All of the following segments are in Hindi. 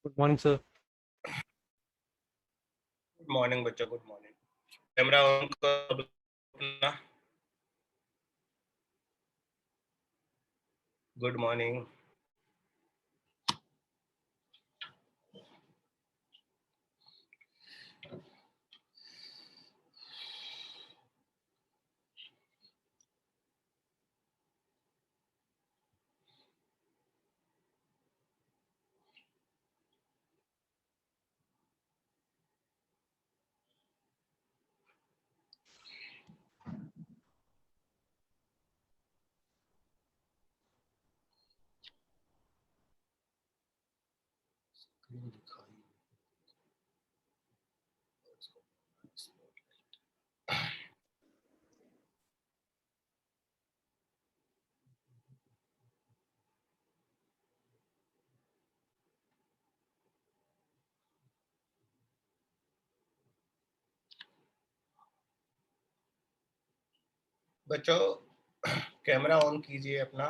Good morning sir. Good morning बच्चों, गुड मॉर्निंग। कैमरा ऑन करो अपना। Good morning. बच्चों कैमरा ऑन कीजिए अपना।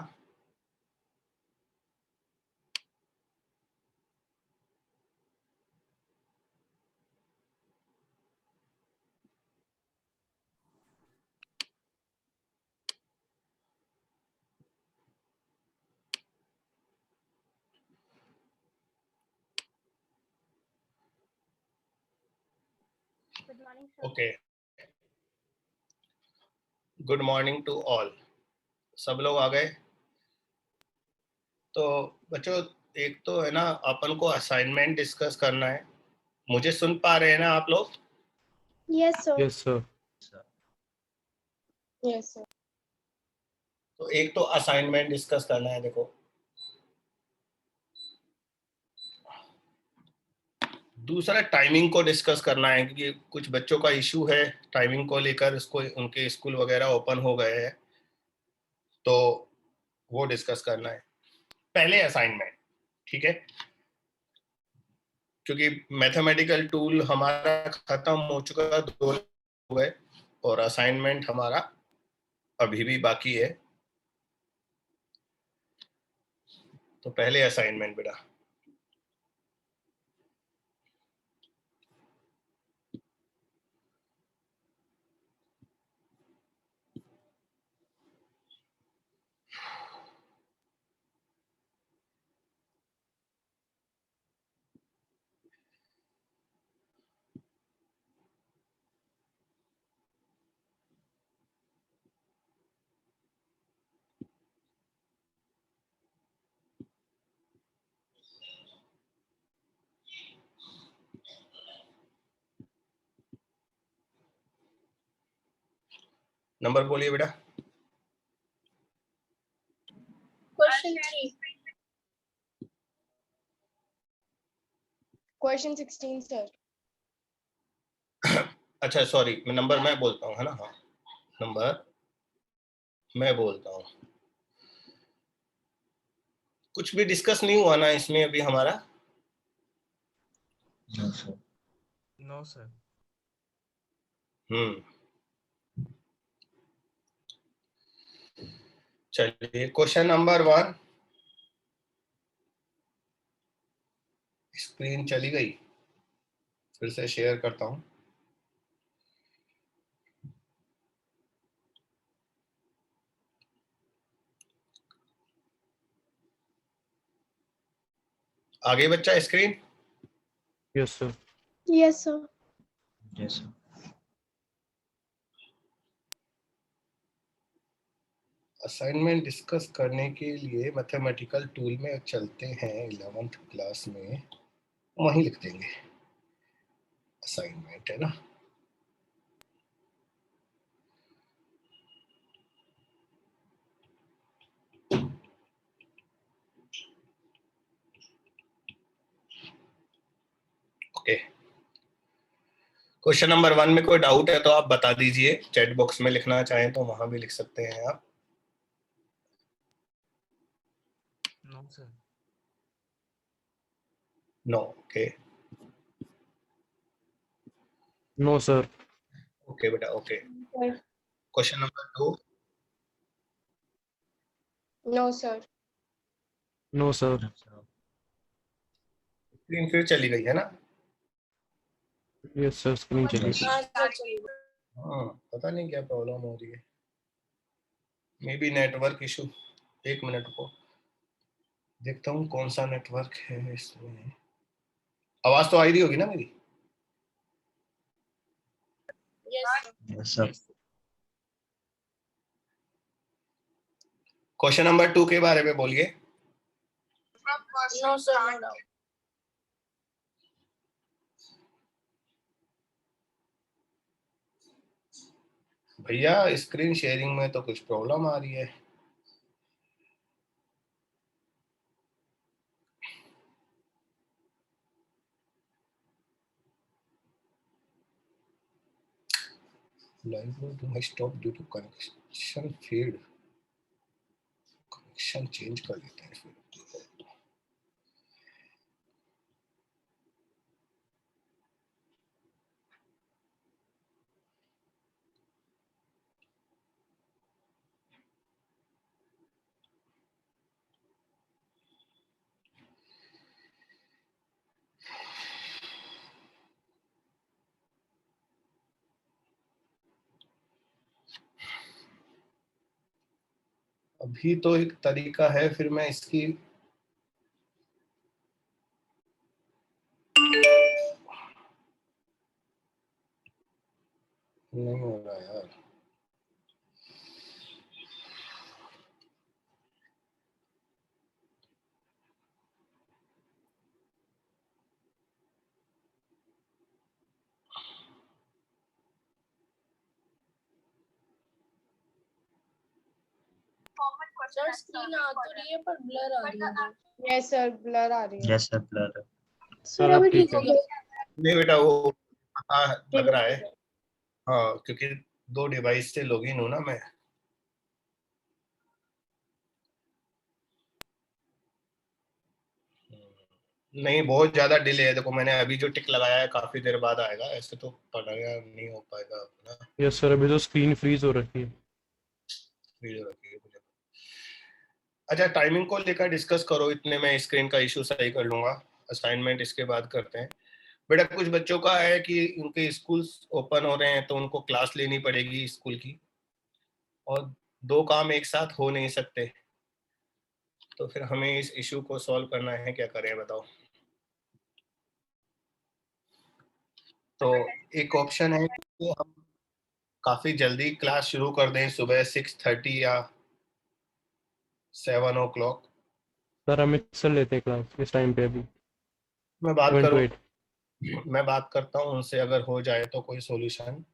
Okay, good morning to all. सब लोग आ गए? तो बच्चों एक तो है ना, अपन को असाइनमेंट डिस्कस करना है। मुझे सुन पा रहे हैं ना आप लोग? Yes, sir. Yes sir. Yes, sir. तो एक तो असाइनमेंट डिस्कस करना है। देखो, दूसरा टाइमिंग को डिस्कस करना है, क्योंकि कुछ बच्चों का इशू है टाइमिंग को लेकर। इसको उनके स्कूल वगैरह ओपन हो गए हैं, तो वो डिस्कस करना है पहले असाइनमेंट। ठीक है, क्योंकि मैथमेटिकल टूल हमारा खत्म हो चुका, 2 हो गए, और असाइनमेंट हमारा अभी भी बाकी है। तो पहले असाइनमेंट बेटा। नंबर बोलिए बेटा। Question 3. Question 16, sir. अच्छा सॉरी, नंबर मैं बोलता हूँ, है ना? हाँ, नंबर मैं बोलता हूँ। कुछ भी डिस्कस नहीं हुआ ना इसमें अभी हमारा? No sir. No sir. चलिए, क्वेश्चन नंबर 1। स्क्रीन चली गई, फिर से शेयर करता हूँ। आगे बच्चा screen? Yes sir. Yes, sir. Yes sir. Assignment discuss करने के लिए मैथमेटिकल टूल में चलते हैं। 11th क्लास में वहीं लिख देंगे असाइनमेंट, है ना? ओके, क्वेश्चन नंबर 1 में कोई डाउट है तो आप बता दीजिए। चैट बॉक्स में लिखना चाहें तो वहां भी लिख सकते हैं आप। No sir. No, okay. No sir. Okay बेटा, okay. Sir. Question number 2। No, sir. No sir. Screen फिर चली गई है ना? यस सर, स्क्रीन चली गई। हाँ सर चलिए। हाँ, पता नहीं क्या प्रॉब्लम हो रही है, may be network issue. 1 minute को देखता हूँ कौन सा नेटवर्क है इसमें। आवाज तो आ रही होगी ना मेरी? Yes sir. क्वेश्चन नंबर 2 के बारे में बोलिए। No sir, no doubt. भैया स्क्रीन शेयरिंग में तो कुछ प्रॉब्लम आ रही है। Live might stop due to connection feed। Connection change कर लेते हैं फिर। अभी तो एक तरीका है, फिर मैं इसकी नहीं हो रहा यार। सर स्क्रीन आ तो रही है पर ब्लर आ रही है। यस सर, ब्लर आ रही है। यस सर, ब्लर है। सर अभी ठीक हो गया। नहीं बेटा, वो पता लग रहा है। हाँ, क्योंकि 2 डिवाइस से लॉगिन हूँ ना मैं। नहीं, बहुत ज्यादा डिले है। देखो मैंने अभी जो टिक लगाया है काफी देर बाद आएगा, ऐसे तो पढ़ाया नहीं हो पाएगा अपना। यस सर, अभी तो स्क्रीन फ्रीज हो रखी है। वीडियो रखिए मुझे। अच्छा, टाइमिंग को लेकर डिस्कस करो, इतने में स्क्रीन का इशू सही कर लूंगा। असाइनमेंट इसके बाद करते हैं। बेटा कुछ बच्चों का है कि उनके स्कूल ओपन हो रहे हैं तो उनको क्लास लेनी पड़ेगी स्कूल की, और 2 काम एक साथ हो नहीं सकते। तो फिर हमें इस इशू को सॉल्व करना है, क्या करें बताओ। तो एक ऑप्शन है कि हम काफी जल्दी क्लास शुरू कर दें, सुबह 6:30 या 7 o'clock। सर अमित सर लेते हैं क्लास इस टाइम पे अभी। मैं बात 7 to करूं, 8। मैं बात करता हूं उनसे, अगर हो जाए तो कोई सॉल्यूशन।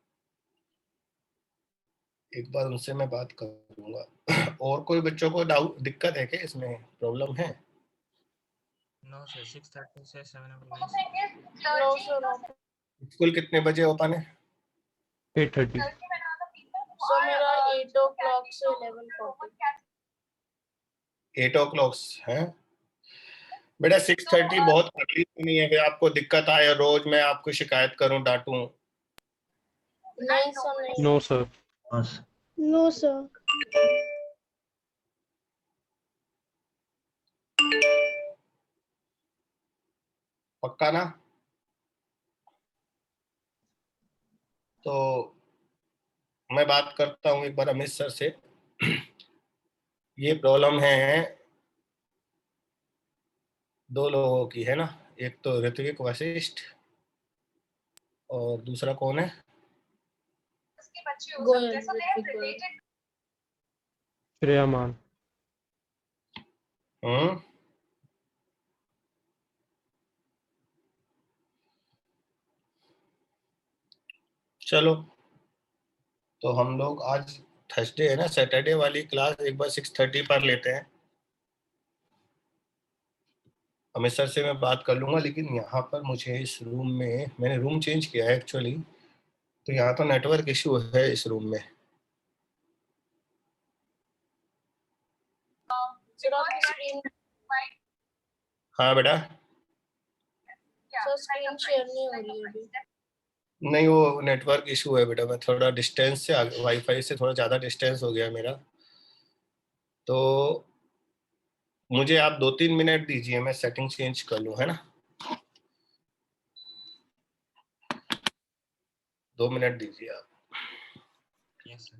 एक बार उनसे मैं बात करूंगा। और कोई बच्चों को डाउट दिक्कत है क्या, इसमें प्रॉब्लम है? नो सर, 6:30 से 7 नो सर, नो। स्कूल कितने बजे ओपन है? 8:30। सर मेरा 8 o'clock से 11:40। 8 o'clock है बेटा। 6:30 बहुत अर्ली तो नहीं है कि आपको दिक्कत आए, रोज मैं आपको शिकायत करूं, डांटूं। नहीं सर, नहीं। No sir. बस नो सर। पक्का ना? तो मैं बात करता हूँ एक बार अमित सर से। ये प्रॉब्लम है 2 लोगों की, है ना? एक तो ऋत्विक वशिष्ठ, और दूसरा कौन है? गोयल। श्रेया मान। हम्म। चलो, तो हम लोग आज थर्सडे है ना, सैटरडे वाली क्लास एक बार 6:30 पर लेते हैं। अमित सर से मैं बात कर लूंगा, लेकिन यहाँ पर मुझे इस रूम में, मैंने रूम चेंज किया है एक्चुअली, तो यहाँ तो नेटवर्क इशू है इस रूम में। सर आपकी स्क्रीन, हाँ बेटा। सर स्क्रीन शेयर नहीं हो रही है अभी। नहीं, वो नेटवर्क इशू है बेटा। मैं थोड़ा डिस्टेंस से, वाईफाई से थोड़ा ज़्यादा डिस्टेंस हो गया मेरा। तो मुझे आप 2-3 मिनट दीजिए, मैं सेटिंग चेंज कर लूँ, है ना? 2 मिनट दीजिए आप। Yes, sir.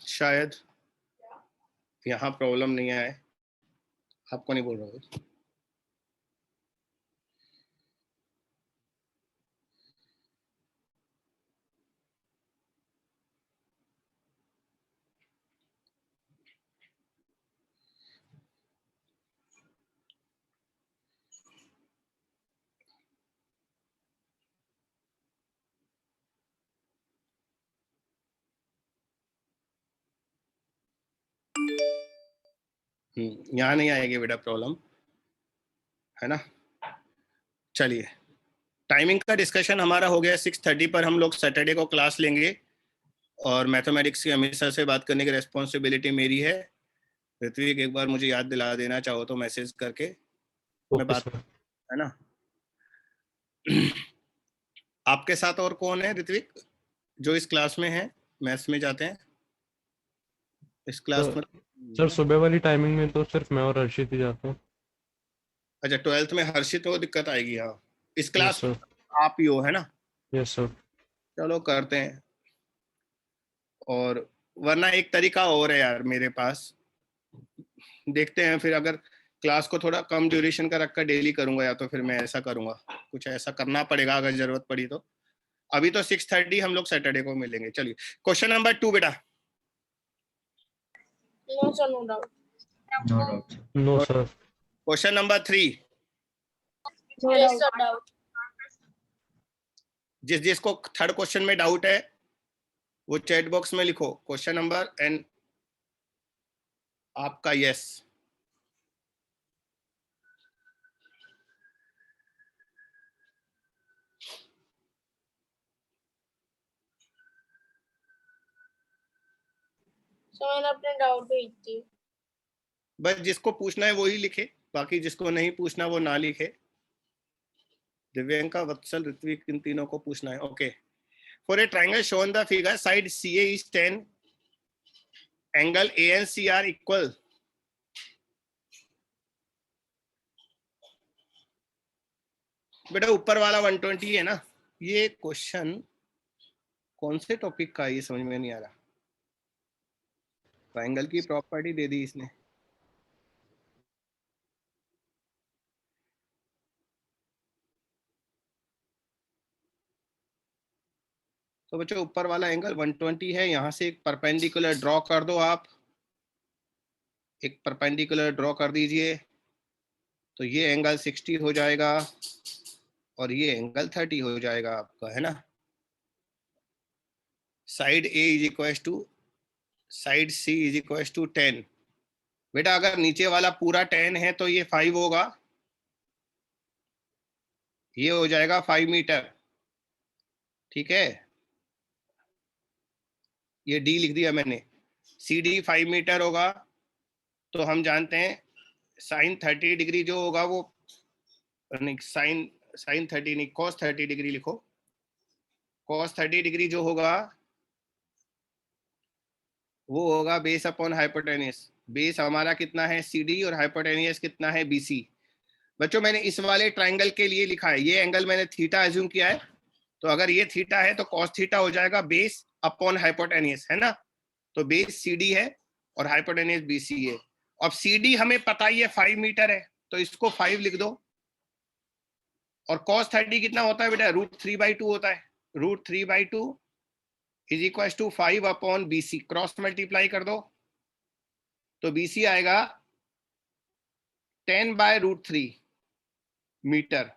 शायद यहाँ प्रॉब्लम नहीं आए, आपको नहीं बोल रहा हूँ। यहाँ नहीं आएगी बेटा प्रॉब्लम, है ना। चलिए, टाइमिंग का डिस्कशन हमारा हो गया। 6:30 पर हम लोग सैटरडे को क्लास लेंगे और मैथमेटिक्स की अमित सर से बात करने की रिस्पॉन्सिबिलिटी मेरी है। ऋत्विक एक बार मुझे याद दिला देना चाहो तो मैसेज करके, मैं बात, है ना। आपके साथ और कौन है ऋत्विक जो इस क्लास में है, मैथ्स में जाते हैं इस क्लास में? सर सुबह वाली टाइमिंग में तो सिर्फ मैं और हर्षित ही जाते हैं। अच्छा, 12th में हर्षित हो, दिक्कत आएगी। हाँ, इस क्लास में आप ही हो, है ना। Yes sir. चलो करते हैं। और वरना एक तरीका और है यार मेरे पास, देखते हैं फिर अगर क्लास को थोड़ा कम ड्यूरेशन का रखकर डेली करूंगा, या तो फिर मैं ऐसा करूंगा, कुछ ऐसा करना पड़ेगा अगर जरूरत पड़ी तो। अभी तो 6:30 हम लोग सैटरडे को मिलेंगे। चलिए, क्वेश्चन नंबर 2 बेटा। No sir, no doubt. No doubt. No sir. Question number 3, Yes sir, doubt. जिसको थर्ड क्वेश्चन में डाउट है वो चैट बॉक्स में लिखो क्वेश्चन नंबर एंड आपका यस। So मैंने अपने डाउट भेज दिए। बस जिसको पूछना है वही लिखे, बाकी जिसको नहीं पूछना वो ना लिखे। दिव्यांका, वत्सल, ऋत्विक, इन तीनों को पूछना है। Okay. For a triangle shown the figure side CA is 10, angle ANCR equal. बेटा ऊपर वाला 120 है ना। ये क्वेश्चन कौन से टॉपिक का है ये समझ में नहीं आ रहा। ट्रायंगल की प्रॉपर्टी दे दी इसने। तो बच्चों ऊपर वाला एंगल 120 है, यहां से एक परपेंडिकुलर ड्रॉ कर दो आप। एक परपेंडिकुलर ड्रॉ कर दीजिए तो ये एंगल 60 हो जाएगा और ये एंगल 30 हो जाएगा आपका, है ना। Side A is equal to side C is equal to 10। बेटा अगर नीचे वाला पूरा 10 है तो ये 5 होगा, ये हो जाएगा 5 मीटर। ठीक है, ये D लिख दिया मैंने। CD 5 मीटर होगा तो हम जानते हैं साइन 30 डिग्री जो होगा वो नहीं, साइन 30 नहीं, कॉस 30 डिग्री लिखो। कॉस 30 डिग्री जो होगा वो होगा बेस अपॉन हाइपोटेनियस। बेस हमारा कितना है CD और हाइपोटेनियस कितना है BC। बच्चों मैंने इस वाले ट्राइंगल के लिए लिखा है, ये एंगल मैंने थीटा एज्यूम किया है, तो अगर ये थीटा है तो कॉस थीटा हो जाएगा बेस अपॉन हाइपोटेनियस, है ना। तो बेस CD है और हाइपोटेनियस BC है। अब CD हमें पता ही है 5 मीटर है, तो इसको 5 लिख दो। और cos 30 कितना होता है बेटा, √3/2 होता है। √3/2 is equal to 5 upon BC। Cross multiply कर दो तो BC आएगा 10/√3 मीटर।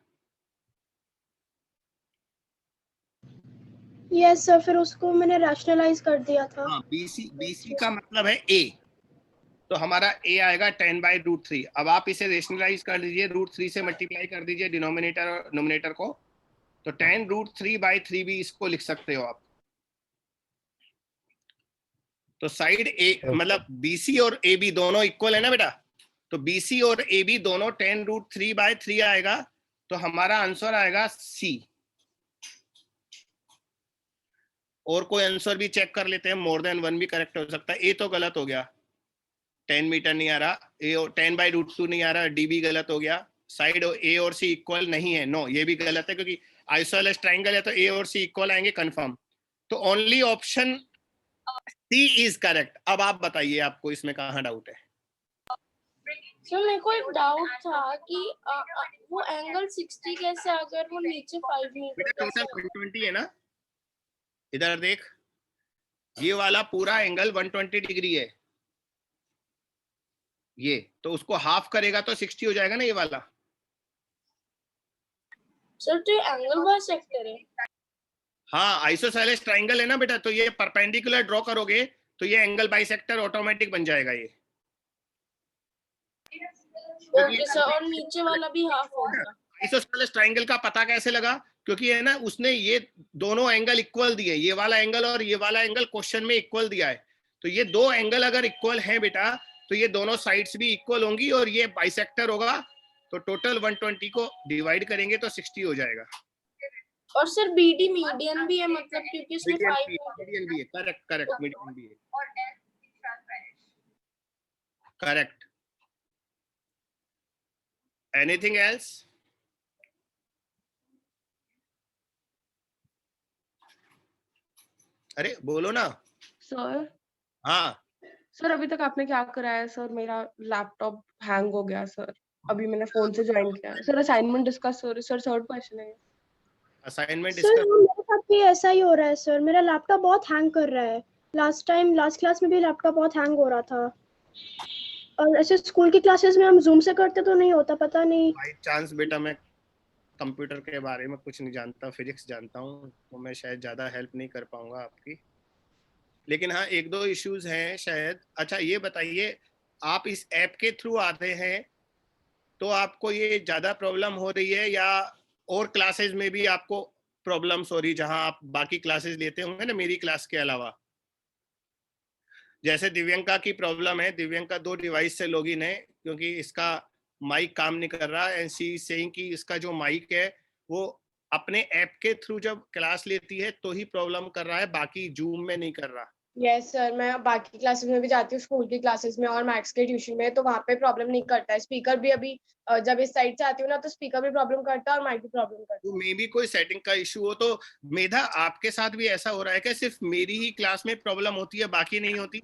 यस सर, फिर उसको मैंने रैशनलाइज कर दिया था। हाँ, BC का मतलब है A, तो हमारा A आएगा 10/√3। अब आप इसे रेशनलाइज कर दीजिए, √3 से मल्टीप्लाई कर दीजिए डिनोमिनेटर और नोमिनेटर को, तो 10√3/3 भी इसको लिख सकते हो आप। तो साइड ए मतलब BC और AB दोनों इक्वल है ना बेटा, तो BC और AB दोनों 10√3/3 आएगा, तो हमारा आंसर आएगा C। और कोई आंसर भी चेक कर लेते हैं, मोर देन 1 भी करेक्ट हो सकता है। A तो गलत हो गया, 10 मीटर नहीं आ रहा, 10/√2 नहीं आ रहा, D भी गलत हो गया। साइड A और C इक्वल नहीं है, नो ये भी गलत है, क्योंकि आइसोसेलेस ट्राइंगल है तो A और C इक्वल आएंगे कंफर्म। तो only option C is correct. अब आप बताइए आपको इसमें कहाँ डाउट है। सर मेरे को एक डाउट था कि वो एंगल 60 कैसे, अगर वो नीचे 5 मीटर बेटा कैसे? टोटल 120 है ना, इधर देख, ये वाला पूरा एंगल 120 डिग्री है ये, तो उसको हाफ करेगा तो 60 हो जाएगा ना ये वाला। सर तो ये एंगल बाइसेक्टर है। हाँ, आइसोसेलेस ट्राइंगल है ना बेटा, तो ये परपेंडिकुलर ड्रॉ करोगे तो ये एंगल बाइसेक्टर ऑटोमेटिक बन जाएगा ये। ओके सर, और नीचे वाला भी हाफ होगा। आइसोसेलेस ट्राइंगल का पता कैसे लगा, क्योंकि है ना उसने ये दोनों एंगल इक्वल दिए, ये वाला एंगल और ये वाला एंगल क्वेश्चन में इक्वल दिया है। तो ये दो एंगल अगर इक्वल हैं बेटा, तो ये दोनों साइड्स भी इक्वल होंगी और ये बाइसेक्टर होगा, तो टोटल 120 को डिवाइड करेंगे तो 60 हो जाएगा। और सर BD मीडियन भी है, मतलब क्योंकि इसमें 5 मीडियन भी है, करेक्ट करेक्ट, मीडियन भी है, करेक्ट। Anything else? अरे बोलो ना। सर हाँ सर अभी तक आपने क्या कराया है सर? मेरा लैपटॉप हैंग हो गया सर, अभी मैंने फोन से ज्वाइन किया सर। असाइनमेंट डिस्कस हो रही सर, थर्ड क्वेश्चन है। असाइनमेंट सर मेरे साथ भी ऐसा ही हो रहा है सर, मेरा लैपटॉप बहुत हैंग कर रहा है। लास्ट क्लास में भी लैपटॉप बहुत हैंग हो रहा था, और ऐसे स्कूल की क्लासेस में हम जूम से करते तो नहीं होता, पता नहीं। बाई चांस बेटा मैं कंप्यूटर के बारे में कुछ नहीं जानता, फिजिक्स जानता हूँ, तो मैं शायद ज़्यादा हेल्प नहीं कर पाऊंगा आपकी, लेकिन हाँ एक दो इश्यूज हैं शायद। अच्छा ये बताइए, आप इस ऐप के थ्रू आते हैं तो आपको ये ज़्यादा प्रॉब्लम हो रही है, या और क्लासेस में भी आपको प्रॉब्लम्स हो रही, जहाँ आप बाकी क्लासेस लेते होंगे ना मेरी क्लास के अलावा? जैसे दिव्यंका की प्रॉब्लम है, दिव्यंका 2 डिवाइस से लॉगिन है, क्योंकि इसका माइक काम नहीं कर रहा, एंड सी सेइंग कि इसका जो माइक है वो अपने ऐप के थ्रू जब क्लास लेती है तो ही प्रॉब्लम कर रहा है, बाकी जूम में नहीं कर रहा। यस सर, मैं बाकी क्लासेस में भी जाती हूँ, स्कूल की क्लासेस में और मैथ्स के ट्यूशन में, तो वहाँ पे प्रॉब्लम नहीं करता है। स्पीकर भी अभी जब इस साइड से आती हूँ ना, तो स्पीकर भी प्रॉब्लम करता है और माइक भी प्रॉब्लम करता तो मे भी कोई सेटिंग का इशू हो। तो मेधा आपके साथ भी ऐसा हो रहा है कि सिर्फ मेरी ही क्लास में प्रॉब्लम होती है, बाकी नहीं होती?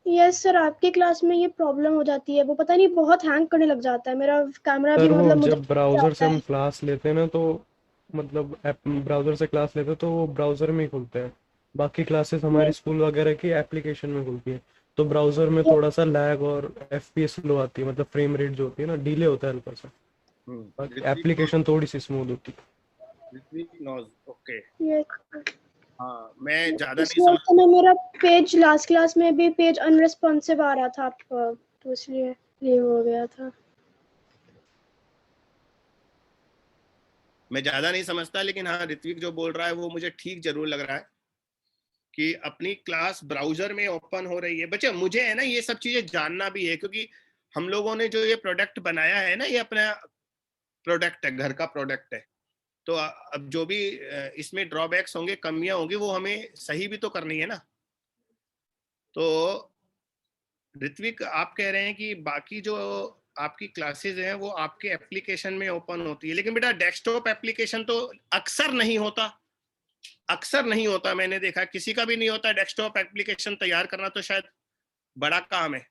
यस सर, आपकी क्लास में ये प्रॉब्लम हो जाती है, वो पता नहीं बहुत हैंग करने लग जाता है मेरा कैमरा भी, सर वो मतलब मुझे जब ब्राउज़र से आता हम है। क्लास लेते हैं ना, तो मतलब ब्राउज़र से क्लास लेते हैं तो वो ब्राउज़र में ही खुलते हैं। बाकी क्लासेस हमारी स्कूल वगैरह की एप्लीकेशन में खुलती है, तो ब्राउज़र में थोड़ा सा लैग और FPS स्लो आती है, मतलब फ्रेम रेट जो होती है ना, डिले होता है हल्का सा। बाकी एप्लीकेशन थोड़ी सी स्मूथ होती है। ओके। Yes. हाँ मैं ज्यादा नहीं इसलिए समझ, उस समय मेरा पेज लास्ट क्लास में भी पेज अनरिस्पॉन्सिव आ रहा था आपका, तो इसलिए ये हो गया था। मैं ज्यादा नहीं समझता, लेकिन हाँ ऋत्विक जो बोल रहा है वो मुझे ठीक जरूर लग रहा है कि अपनी क्लास ब्राउजर में ओपन हो रही है। बच्चे मुझे है ना ये सब चीजें जानना भी है, क्योंकि हम लोगों ने जो ये प्रोडक्ट बनाया है ना, ये अपना प्रोडक्ट है, घर का प्रोडक्ट है। तो अब जो भी इसमें ड्रॉबैक्स होंगे, कमियां होंगी, वो हमें सही भी तो करनी है ना। तो ऋत्विक आप कह रहे हैं कि बाकी जो आपकी क्लासेस हैं वो आपके एप्लीकेशन में ओपन होती है, लेकिन बेटा डेस्कटॉप एप्लीकेशन तो अक्सर नहीं होता, अक्सर नहीं होता। मैंने देखा किसी का भी नहीं होता डेस्कटॉप एप्लीकेशन तैयार करना, तो शायद बड़ा काम है।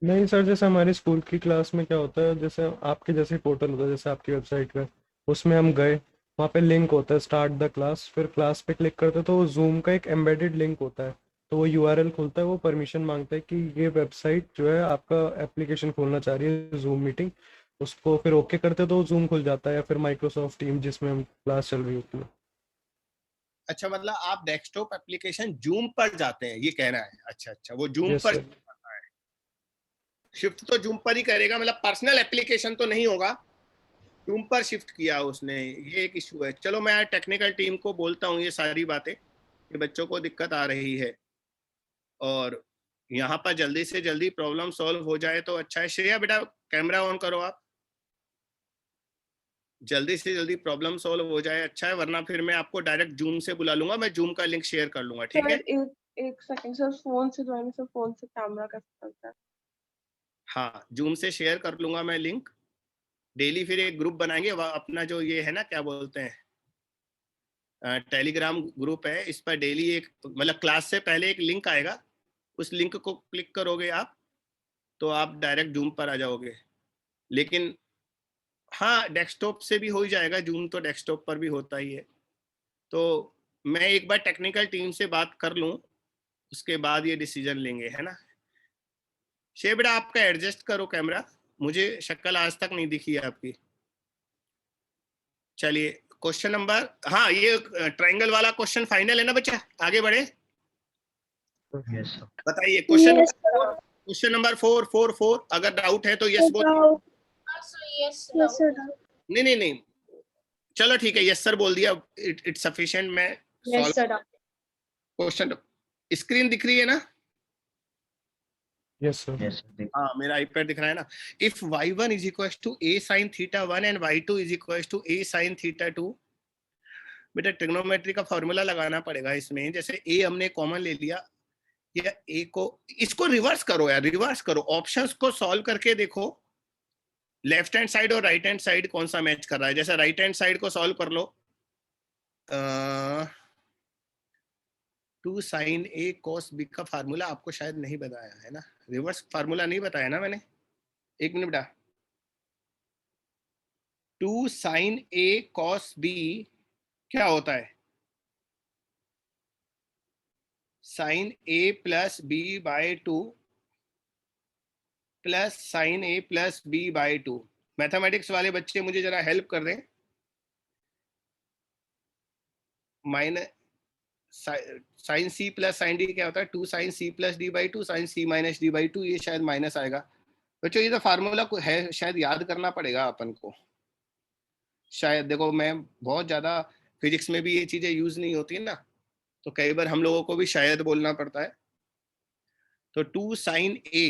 नहीं सर, जैसे हमारी स्कूल की क्लास में क्या होता है, जैसे आपके जैसे पोर्टल होता है, जैसे आपकी वेबसाइट पे, उसमें हम गए, वहाँ पे लिंक होता है स्टार्ट द क्लास, फिर क्लास पे क्लिक करते हैं तो वो जूम का एक एम्बेडेड लिंक होता है, तो वो यूआरएल खुलता है, वो परमिशन मांगता है कि ये वेबसाइट जो है आपका एप्लीकेशन खोलना चाह रही है जूम मीटिंग, उसको फिर ओके करते हैं तो जूम खुल जाता है, या फिर माइक्रोसॉफ्ट टीम जिसमें हम क्लास चल रही होती है। अच्छा, मतलब आप डेस्कटॉप एप्लीकेशन जूम पर जाते हैं, ये कहना है। अच्छा अच्छा, वो जूम यस पर सर। शिफ्ट तो जूम पर ही करेगा, मतलब पर्सनल एप्लीकेशन तो नहीं होगा, जूम पर शिफ्ट किया उसने, ये एक इशू है। चलो मैं टेक्निकल टीम को बोलता हूँ ये सारी बातें, कि बच्चों को दिक्कत आ रही है और यहाँ पर जल्दी से जल्दी प्रॉब्लम सॉल्व हो जाए तो अच्छा है। श्रेया बेटा कैमरा ऑन करो आप, जल्दी से जल्दी प्रॉब्लम सॉल्व हो जाए अच्छा है, वरना फिर मैं आपको डायरेक्ट जूम से बुला लूंगा, मैं जूम का लिंक शेयर कर लूंगा, ठीक है। सर एक सेकंड सर, फोन से जो है ना सर, फोन से कैमरा कैसे चलता है? हाँ, जूम से शेयर कर लूंगा मैं लिंक। डेली फिर एक ग्रुप बनाएंगे, अपना जो ये है ना, क्या बोलते हैं, टेलीग्राम ग्रुप है, इस पर डेली एक, मतलब क्लास से पहले एक लिंक आएगा, उस लिंक को क्लिक करोगे आप तो आप डायरेक्ट जूम पर आ जाओगे। लेकिन हाँ, डेस्कटॉप से भी हो ही जाएगा, जूम तो डेस्कटॉप पर भी होता ही है। तो मैं एक बार टेक्निकल टीम से बात कर लूं, उसके बाद ये डिसीजन लेंगे, है ना। शेर बेटा आपका एडजस्ट करो कैमरा, मुझे शक्ल आज तक नहीं दिखी है आपकी। चलिए क्वेश्चन नंबर, हाँ ये ट्रायंगल वाला क्वेश्चन फाइनल है ना बच्चा, आगे बढ़े। बताइए क्वेश्चन Yes, क्वेश्चन नंबर 4, अगर डाउट है तो यस बोल। doubt. Yes, sir. Doubt. नहीं नहीं नहीं, चलो ठीक है, यस सर बोल दिया, इट सफिशिएंट। मैं यस सर। क्वेश्चन, स्क्रीन दिख रही है ना? Yes sir. हाँ मेरा आईपैड दिख रहा है ना। If y1 is equal to a sin θ1 and y2 is equal to a sin θ2, बेटा ट्रिग्नोमेट्री का फॉर्मूला लगाना पड़ेगा इसमें। जैसे a हमने कॉमन ले लिया, या a को, इसको रिवर्स करो यार, रिवर्स करो, ऑप्शंस को सॉल्व करके देखो लेफ्ट हैंड साइड और राइट हैंड साइड कौन सा मैच कर रहा है। जैसे राइट हैंड साइड को सॉल्व कर लो, 2 sin a cos b का फार्मूला आपको शायद नहीं बताया है ना, रिवर्स फार्मूला नहीं बताया ना मैंने। एक मिनट बेटा, 2 sin a cos b क्या होता है? sin a plus b by 2 plus sin a plus b by 2। Mathematics वाले बच्चे मुझे जरा हेल्प कर दें। Minus sine C plus sine D क्या होता है? 2 sin c plus D by 2 sin c minus D by 2, ये शायद माइनस आएगा। बच्चों ये तो फार्मूला है, शायद याद करना पड़ेगा अपन को। शायद देखो, मैं बहुत ज्यादा फिजिक्स में भी ये चीजें यूज नहीं होती ना, तो कई बार हम लोगों को भी शायद बोलना पड़ता है। तो 2 sin a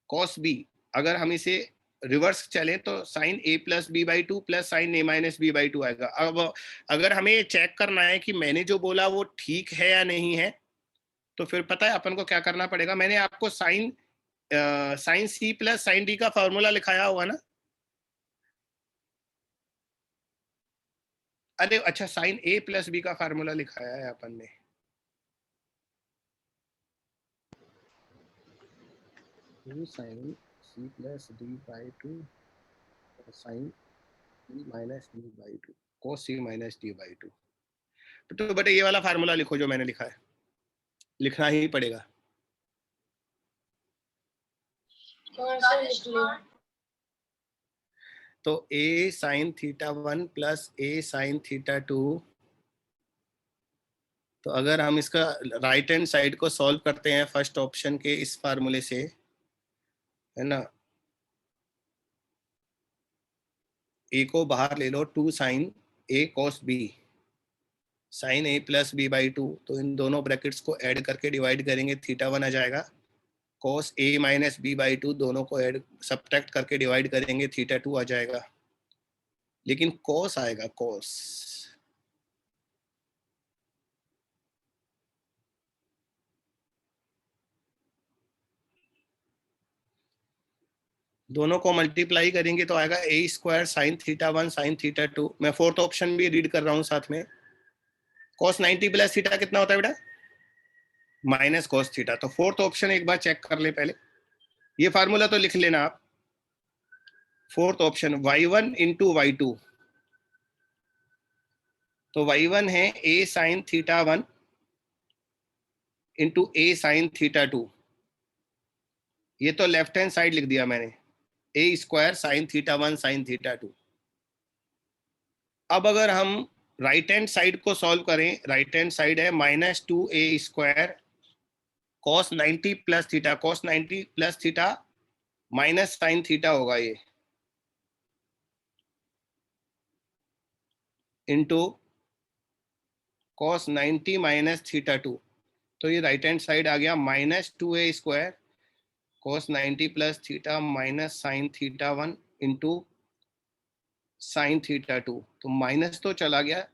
cos b, अगर हम इसे रिवर्स चले तो sin a plus B by 2 plus sin a minus B by 2 आएगा। अब अगर हमें चेक करना है कि मैंने जो बोला वो ठीक है या नहीं है, तो फिर पता है अपन को क्या करना पड़ेगा। मैंने आपको sine C plus sine D का फॉर्मूला लिखाया हुआ ना। अरे अच्छा, साइन ए प्लस बी का फार्मूला लिखाया है अपन ने। Sine C plus D by 2 sine C minus D by 2 cos c minus D by 2। तो बेटा ये वाला फार्मूला लिखो जो मैंने लिखा है, लिखना ही पड़ेगा। तो a sin θ1 plus a sin θ2, तो अगर हम इसका राइट हैंड साइड को सॉल्व करते हैं फर्स्ट ऑप्शन के इस फार्मूले से, है ना, a को बाहर ले लो, 2 sin a cos b sine A plus B by two, तो इन दोनों ब्रैकेट्स को ऐड करके डिवाइड करेंगे, थीटा 1 आ जाएगा। Cos A minus B by two, दोनों को ऐड सब्ट्रैक्ट करके डिवाइड करेंगे, थीटा 2 आ जाएगा। लेकिन कॉस आएगा, कॉस दोनों को मल्टीप्लाई करेंगे तो आएगा a square sine theta 1 sine theta 2। मैं फोर्थ ऑप्शन भी रीड कर रहा हूं साथ में। कॉस 90 प्लस थीटा कितना होता है बेटा? Minus cos theta. तो फोर्थ ऑप्शन एक बार चेक कर ले पहले, ये फार्मूला तो लिख लेना आप। Fourth option y1 into y2, तो y1 है a sine theta 1 into a sine theta 2। ये तो लेफ्ट हैंड साइड लिख दिया मैंने, a square sine theta 1 sine theta 2। अब अगर हम राइट हैंड साइड को सॉल्व करें, राइट हैंड साइड है -2a square cos 90 plus theta, cos 90 plus theta minus sine theta होगा ये, इंटू कॉस 90 माइनस थीटा 2। तो ये राइट हैंड साइड आ गया -2a square cos 90 plus theta minus sine theta 1 into sine theta 2। तो माइनस तो चला गया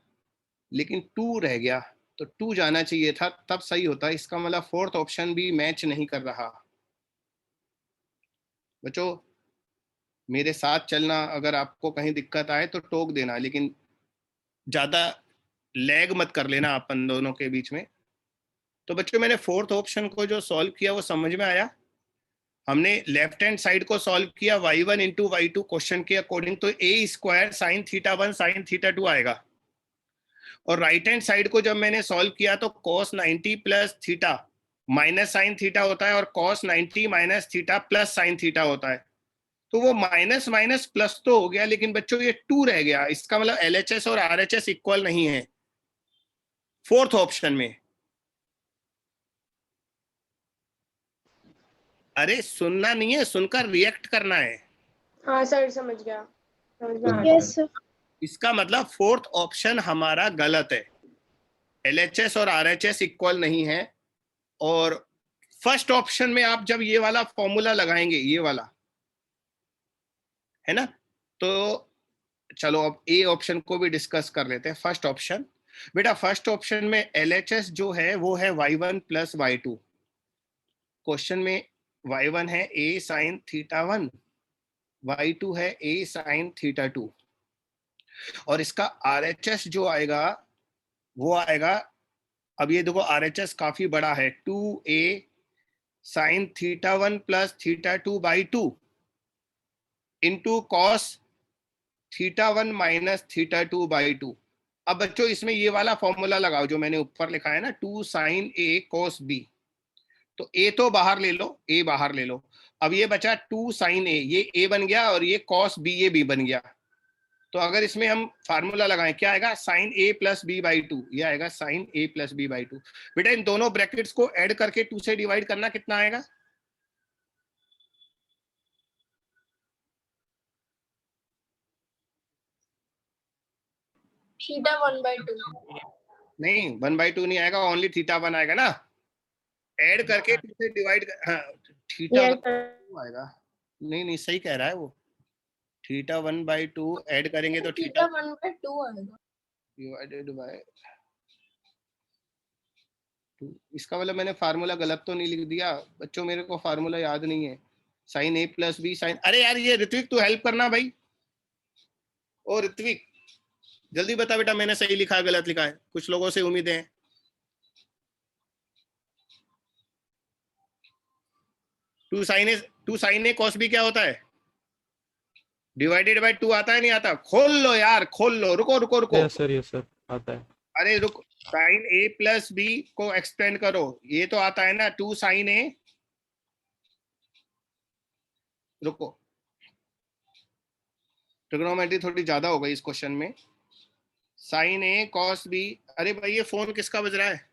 लेकिन 2 रह गया, तो 2 जाना चाहिए था, तब सही होता। इसका मतलब फोर्थ ऑप्शन भी मैच नहीं कर रहा। बच्चों मेरे साथ चलना, अगर आपको कहीं दिक्कत आए तो टोक देना, लेकिन ज्यादा लैग मत कर लेना अपन दोनों के बीच में। तो बच्चों मैंने फोर्थ ऑप्शन को जो सॉल्व किया वो समझ में आया। हमने लेफ्ट हैंड साइड को सॉल्व किया y1 इंटू y2 क्वेश्चन के अकॉर्डिंग, तो a square sine theta 1 sine theta 2 आएगा। और राइट हैंड साइड को जब मैंने सॉल्व किया तो cos 90 plus theta minus sine theta होता है और cos 90 minus theta plus sign theta होता है। तो वो माइनस माइनस प्लस तो हो गया, लेकिन बच्चों ये 2 रह गया। इसका मतलब LHS और RHS इक्वल नहीं है फोर्थ ऑप्शन में। अरे सुनना नहीं है, सुनकर रिएक्ट करना है। हाँ सर समझ गया, समझ में आ गया। Yes sir. इसका मतलब फोर्थ ऑप्शन हमारा गलत है, LHS और RHS इक्वल नहीं है। और फर्स्ट ऑप्शन में आप जब ये वाला फॉर्मूला लगाएंगे, ये वाला है ना, तो चलो अब ए ऑप्शन को भी डिस्कस कर लेते हैं। फर्स्ट ऑप्शन बेटा, फर्स्ट ऑप्शन में LHS जो है वो है y1 प्लस y2। क्वेश्चन में y1 है a साइन थीटा 1, y2 है a साइन थीटा 2। और इसका RHS जो आएगा वो आएगा, अब ये देखो RHS काफी बड़ा है, 2a sign theta 1 plus theta 2 by 2 into cos theta 1 minus theta 2 by 2। अब बच्चों इसमें ये वाला फॉर्मूला लगाओ जो मैंने ऊपर लिखा है ना, 2 साइन a कॉस b। तो a तो बाहर ले लो, a बाहर ले लो। अब ये बचा 2 साइन a, ये a बन गया, और ये कॉस b, ये b बन गया। तो अगर इसमें हम फार्मूला लगाएं, क्या आएगा? Sine a plus B by 2, ये आएगा sine a plus B by 2। बेटा इन दोनों ब्रैकेट्स को ऐड करके 2 से डिवाइड करना, कितना आएगा? थीटा 1/2। नहीं 1/2 नहीं आएगा, ओनली थीटा 1 आएगा ना। ऐड करके 2 से डिवाइड, हाँ थीटा 1 आएगा। नहीं नहीं सही कह रहा है वो, थीटा 1/2 ऐड करेंगे तो थीटा 1/2 आएगा। Divided by 2। इसका मतलब मैंने फार्मूला गलत तो नहीं लिख दिया बच्चों? मेरे को फार्मूला याद नहीं है। Sine a plus B sine, अरे यार ये ऋत्विक तू हेल्प करना भाई। ओ ऋत्विक जल्दी बता बेटा, मैंने सही लिखा है गलत लिखा है? कुछ लोगों से उम्मीद है। Two sine A cos B क्या होता है? डिवाइडेड बाय 2 आता है, नहीं आता? खोल लो यार, खोल लो। रुको रुको रुको, यस सर आता है। अरे रुको, साइन a प्लस बी को एक्सपेंड करो, ये तो आता है ना 2 साइन ए। रुको, ट्रिग्नोमेट्री थोड़ी ज्यादा हो गई इस क्वेश्चन में। साइन ए कॉस बी, अरे भाई ये फोन किसका बज रहा है?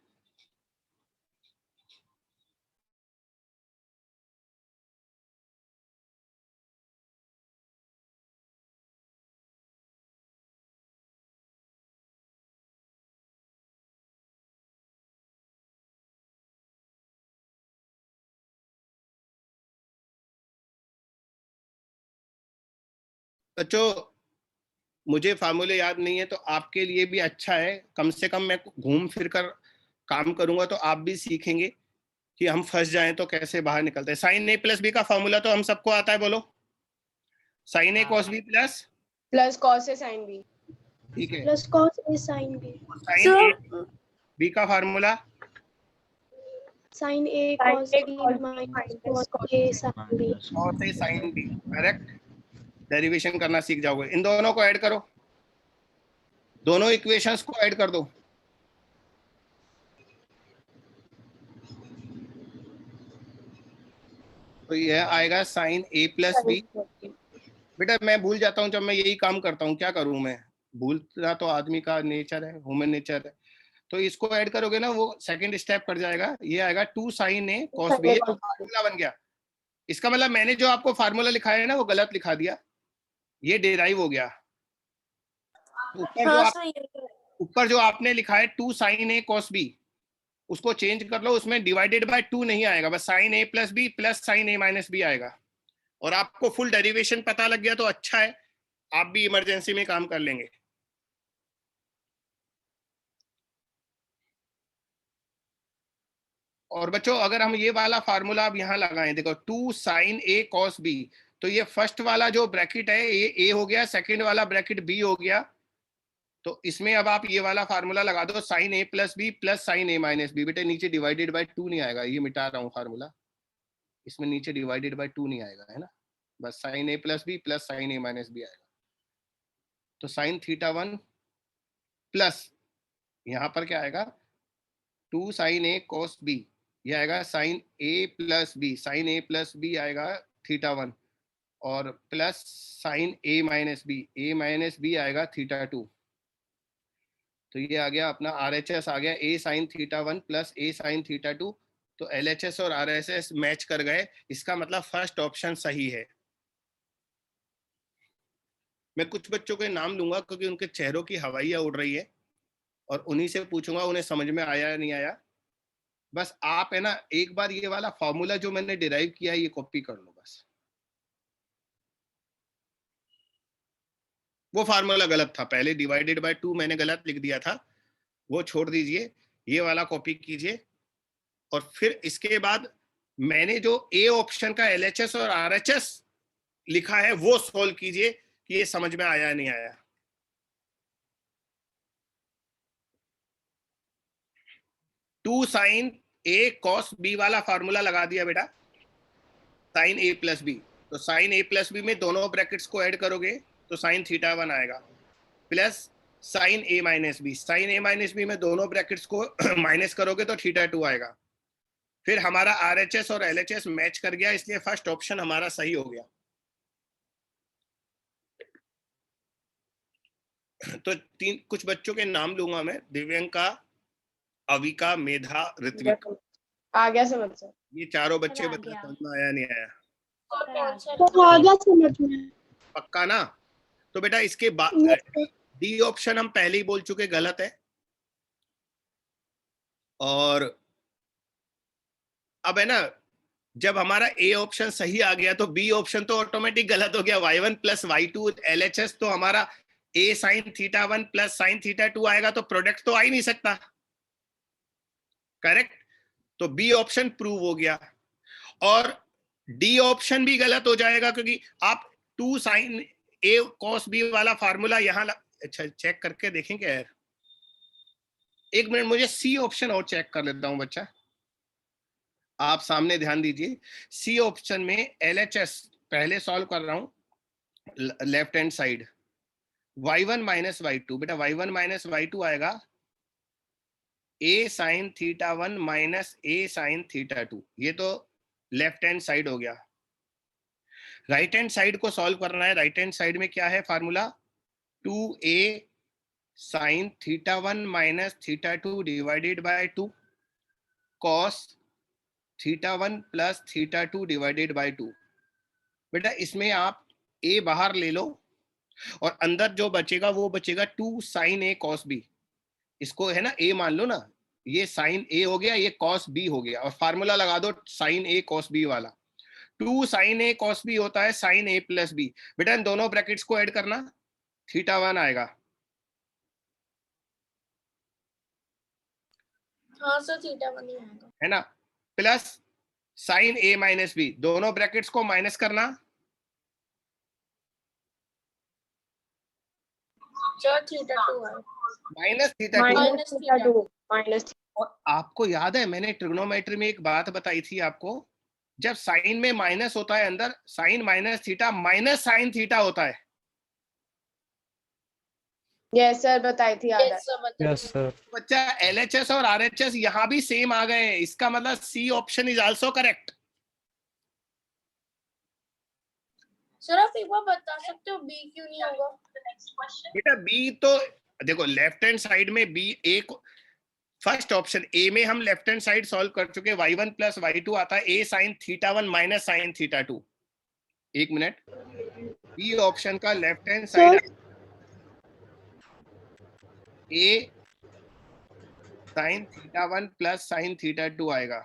बच्चों मुझे फार्मूले याद नहीं है, तो आपके लिए भी अच्छा है, कम से कम मैं घूम फिर कर काम करूंगा तो आप भी सीखेंगे कि हम फंस जाएं तो कैसे बाहर निकलते हैं। साइन ए प्लस बी का फॉर्मूला तो हम सबको आता है, बोलो। Sine A cos B plus plus cos A sine B. ठीक है, plus cos A sine B. Sine A B का formula sine A cos B minus cos A sine B. Cos A sine B, correct. Derivation करना सीख जाओगे। इन दोनों को ऐड करो, दोनों इक्वेशंस को ऐड कर दो। तो यह आएगा साइन ए प्लस बी। बेटा मैं भूल जाता हूँ जब मैं यही काम करता हूँ, क्या करूँ मैं, भूलना तो आदमी का नेचर है, ह्यूमन नेचर है। तो इसको ऐड करोगे ना, वो सेकंड स्टेप कर जाएगा। ये आएगा 2 sign A cos B, formula बन गया। इसका मतलब मैंने जो आपको फार्मूला लिखाया है ना, वो गलत लिखा दिया, ये डिराइव हो गया। ऊपर जो आपने लिखा है 2 साइन ए कॉस बी, उसको चेंज कर लो, उसमें डिवाइडेड बाय 2 नहीं आएगा, बस sign A plus B plus sign A minus B आएगा। और आपको फुल डेरिवेशन पता लग गया तो अच्छा है, आप भी इमरजेंसी में काम कर लेंगे। और बच्चों अगर हम ये वाला फार्मूला अब यहाँ लगाएं, देखो 2 साइन ए कॉस बी, तो ये फर्स्ट वाला जो ब्रैकेट है ये ए हो गया, सेकंड वाला ब्रैकेट बी हो गया। तो इसमें अब आप ये वाला फार्मूला लगा दो, sign A plus B plus sign A minus B. बेटे नीचे डिवाइडेड बाय 2 नहीं आएगा, ये मिटा रहा हूँ फार्मूला, इसमें नीचे डिवाइडेड बाय 2 नहीं आएगा, है ना, बस sign A plus B plus sign A minus B आएगा। तो साइन थीटा 1 प्लस यहाँ पर क्या आएगा 2 साइन ए कॉस बी, ये आएगा sign A plus B, sine A plus B आएगा थीटा 1, और प्लस साइन ए माइनस बी आएगा थीटा 2। तो ये आ गया अपना RHS आ गया, ए साइन थीटा 1 प्लस ए साइन थीटा 2। तो LHS और RHS मैच कर गए, इसका मतलब फर्स्ट ऑप्शन सही है। मैं कुछ बच्चों के नाम लूंगा क्योंकि उनके चेहरों की हवाइयां उड़ रही है, और उन्हीं से पूछूंगा उन्हें समझ में आया या नहीं आया। बस आप है ना एक बार ये वाला फॉर्मूला जो मैंने डिराइव किया है ये कॉपी कर लो बस। वो फार्मूला गलत था, पहले डिवाइडेड बाय 2 मैंने गलत लिख दिया था, वो छोड़ दीजिए, ये वाला कॉपी कीजिए। और फिर इसके बाद मैंने जो ए ऑप्शन का LHS और RHS लिखा है वो सॉल्व कीजिए कि ये समझ में आया या नहीं आया। Two sine A cos B वाला फार्मूला लगा दिया बेटा, साइन ए प्लस बी। तो साइन ए प्लस बी में दोनों ब्रैकेट्स को ऐड करोगे तो साइन थीटा 1 आएगा, प्लस साइन ए माइनस बी, साइन ए माइनस बी में दोनों ब्रैकेट्स को माइनस करोगे तो थीटा 2 आएगा। फिर हमारा RHS और LHS मैच कर गया, इसलिए फर्स्ट ऑप्शन हमारा सही हो गया। तो कुछ बच्चों के नाम लूंगा मैं, दिव्यंका, अविका, मेधा, ऋत्विक। आ गया समझ से। ये चारों बच्चे बता समझ में आया नहीं आया? तो आ गया समझ में। पक्का ना? तो बेटा इसके बाद डी ऑप्शन हम पहले ही बोल चुके गलत है, और अब है ना जब हमारा ए ऑप्शन सही आ गया तो बी ऑप्शन तो ऑटोमेटिक गलत हो गया। y1 प्लस y2 LHS तो हमारा a sine theta 1 plus sign theta 2 आएगा, तो प्रोडक्ट तो आ ही नहीं सकता, करेक्ट। तो बी ऑप्शन प्रूव हो गया, और डी ऑप्शन भी गलत हो जाएगा क्योंकि आप 2 साइन ए कॉस बी वाला फार्मूला यहां अच्छा चेक करके देखें क्या यार, एक मिनट मुझे सी ऑप्शन और चेक कर लेता हूं बच्चा, आप सामने ध्यान दीजिए। सी ऑप्शन में LHS पहले सॉल्व कर रहा हूं left hand side, y1 minus y2, बेटा y1 माइनस y2 आएगा a sine theta 1 minus a sine theta 2, ये तो लेफ्ट हैंड साइड हो गया। राइट हैंड साइड को सॉल्व करना है, राइट हैंड साइड में क्या है formula, 2a sign theta 1 minus theta 2 divided by 2 cos theta 1 plus theta 2 divided by 2। बेटा इसमें आप a बाहर ले लो और अंदर जो बचेगा वो बचेगा 2 साइन a कॉस b, इसको है ना a मान लो ना, ये साइन a हो गया, ये कॉस b हो गया, और फार्मूला लगा दो साइन a कॉस b वाला। 2 sin A cos B होता है sin A प्लस B। बेटा इन दोनों ब्रैकेट्स को ऐड करना, θ1 आएगा। हाँ सर θ1 ही आएगा है ना, plus sin A minus B, दोनों ब्रैकेट्स को माइनस करना, सर θ2 आएगा माइनस θ2। Minus θ2 minus. और आपको याद है मैंने ट्रिग्नोमेट्री में एक बात बताई थी आपको, जब साइन में माइनस होता है अंदर, sine minus theta minus sine theta होता है। यस सर बताई थी, याद है। यस सर बता यस सर। बच्चा LHS और RHS यहां भी सेम आ गए हैं, इसका मतलब C option is also correct. Sir आप एक बार बता सकते हो बी क्यों नहीं होगा? बेटा बी तो देखो लेफ्ट हैंड साइड में बी एक फर्स्ट ऑप्शन ए में हम लेफ्ट हैंड साइड सॉल्व कर चुके, y1 प्लस y2 आता है a sin θ1 माइनस sin θ2। एक मिनट, बी ऑप्शन का left hand side a sin θ1 plus sin θ2 आएगा,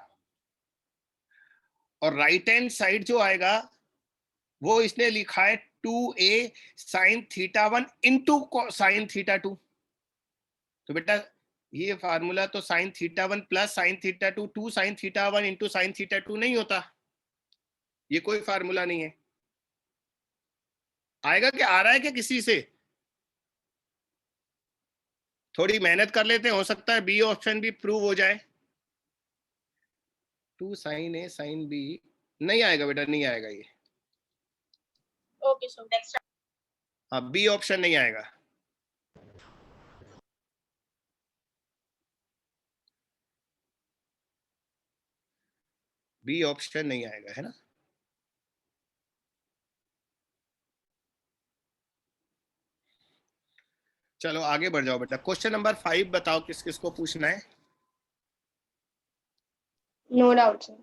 और राइट हैंड साइड जो आएगा वो इसने लिखा है 2a sin θ1 इंटू sin θ2। तो बेटा ये फार्मूला तो sin θ1 plus sin θ2 2 sin θ1 into sin θ2 नहीं होता, ये कोई फार्मूला नहीं है। आएगा क्या, आ रहा है क्या किसी से? थोड़ी मेहनत कर लेते हैं, हो सकता है बी ऑप्शन भी प्रूव हो जाए। 2 sin A sin B नहीं आएगा बेटा, नहीं आएगा ये। Okay sir next. हाँ बी ऑप्शन नहीं आएगा। बी ऑप्शन नहीं आएगा, है ना। चलो आगे बढ़ जाओ बेटा, क्वेश्चन नंबर 5 बताओ किस किस को पूछना है। No doubt sir.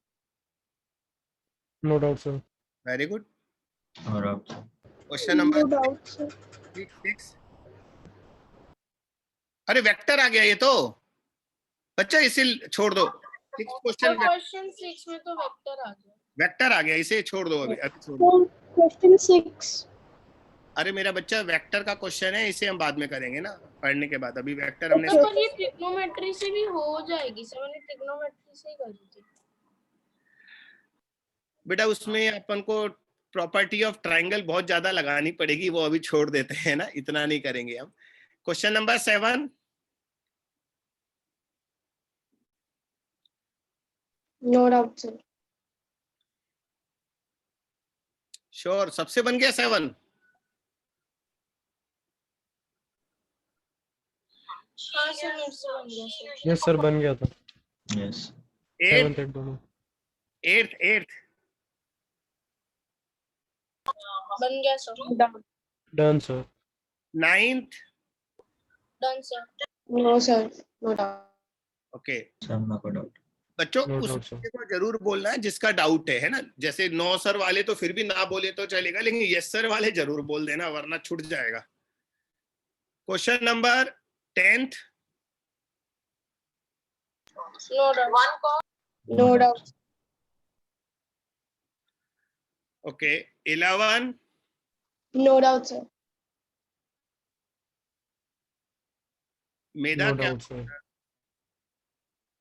No doubt sir. Very good. और आप question no number doubt sir. 6। अरे वेक्टर आ गया ये तो बच्चा, इसे छोड़ दो। क्वेश्चन क्वेश्चन 6 में तो वेक्टर आ गया। वेक्टर आ गया, इसे छोड़ दो अभी छोड़ दो। क्वेश्चन 6। अरे मेरा बच्चा वेक्टर का क्वेश्चन है, इसे हम बाद में करेंगे ना पढ़ने के बाद, अभी वेक्टर हमने तो पर ये ट्रिग्नोमेट्री से भी हो जाएगी सर, मैंने ट्रिग्नोमेट्री से ही करी थी। बेटा उसमें अपन को प्रॉपर्टी ऑफ ट्रायंगल बहुत ज्यादा लगानी पड़ेगी, वो अभी छोड़ देते हैं ना, इतना नहीं करेंगे हम। Question number 7। No doubt sir. Sure, सबसे बन गया 7? हाँ सर मेरे से बन गया सर। यस सर बन गया था। यस 7th 8 दोनों। 8th बन गया sir. Done sir. 9th। Done sir. No sir no doubt. Okay सब नो डाउट। बच्चों No उस doubt, sir. बच्चे को जरूर बोलना है जिसका डाउट है ना। जैसे नो सर वाले तो फिर भी ना बोले तो चलेगा, लेकिन यस सर वाले जरूर बोल देना वरना छूट जाएगा। Question number 10th। No doubt. No doubt. Okay 11। No doubt sir. Medha no क्या डाउट सर।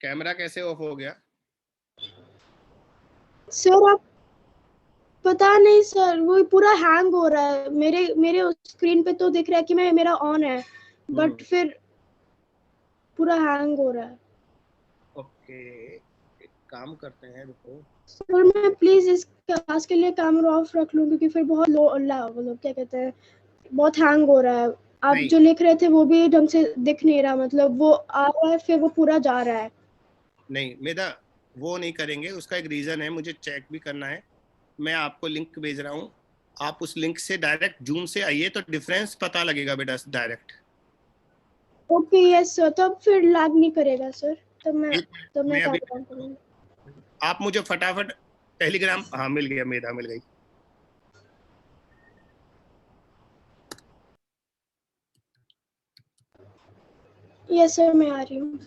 कैमरा कैसे ऑफ हो गया? सर आप पता नहीं सर, वो पूरा हैंग हो रहा है। मेरे स्क्रीन पे तो दिख रहा है कि मेरा ऑन है, बट फिर पूरा हैंग हो रहा है। ओके एक काम करते हैं, रुको। सर मैं प्लीज इस क्लास के लिए कैमरा ऑफ रख लूं, क्योंकि फिर बहुत मतलब क्या कहते हैं, बहुत हैंग हो रहा है। आप नहीं। जो लिख रहे थे वो भी ढंग से दिख नहीं रहा, मतलब वो आ रहा है फिर वो पूरा जा रहा है। नहीं मेधा वो नहीं करेंगे, उसका एक रीजन है, मुझे चेक भी करना है। मैं आपको लिंक भेज रहा हूँ, आप उस लिंक से डायरेक्ट जूम से आइए तो डिफरेंस पता लगेगा बेटा डायरेक्ट। ओके यस सर, तब फिर लैग नहीं करेगा सर, तब मैं मैं अभी काम करूंगा। आप मुझे फटाफट टेलीग्राम, हाँ मिल गया, मेधा मिल गई। यस सर मैं आ रही हूँ।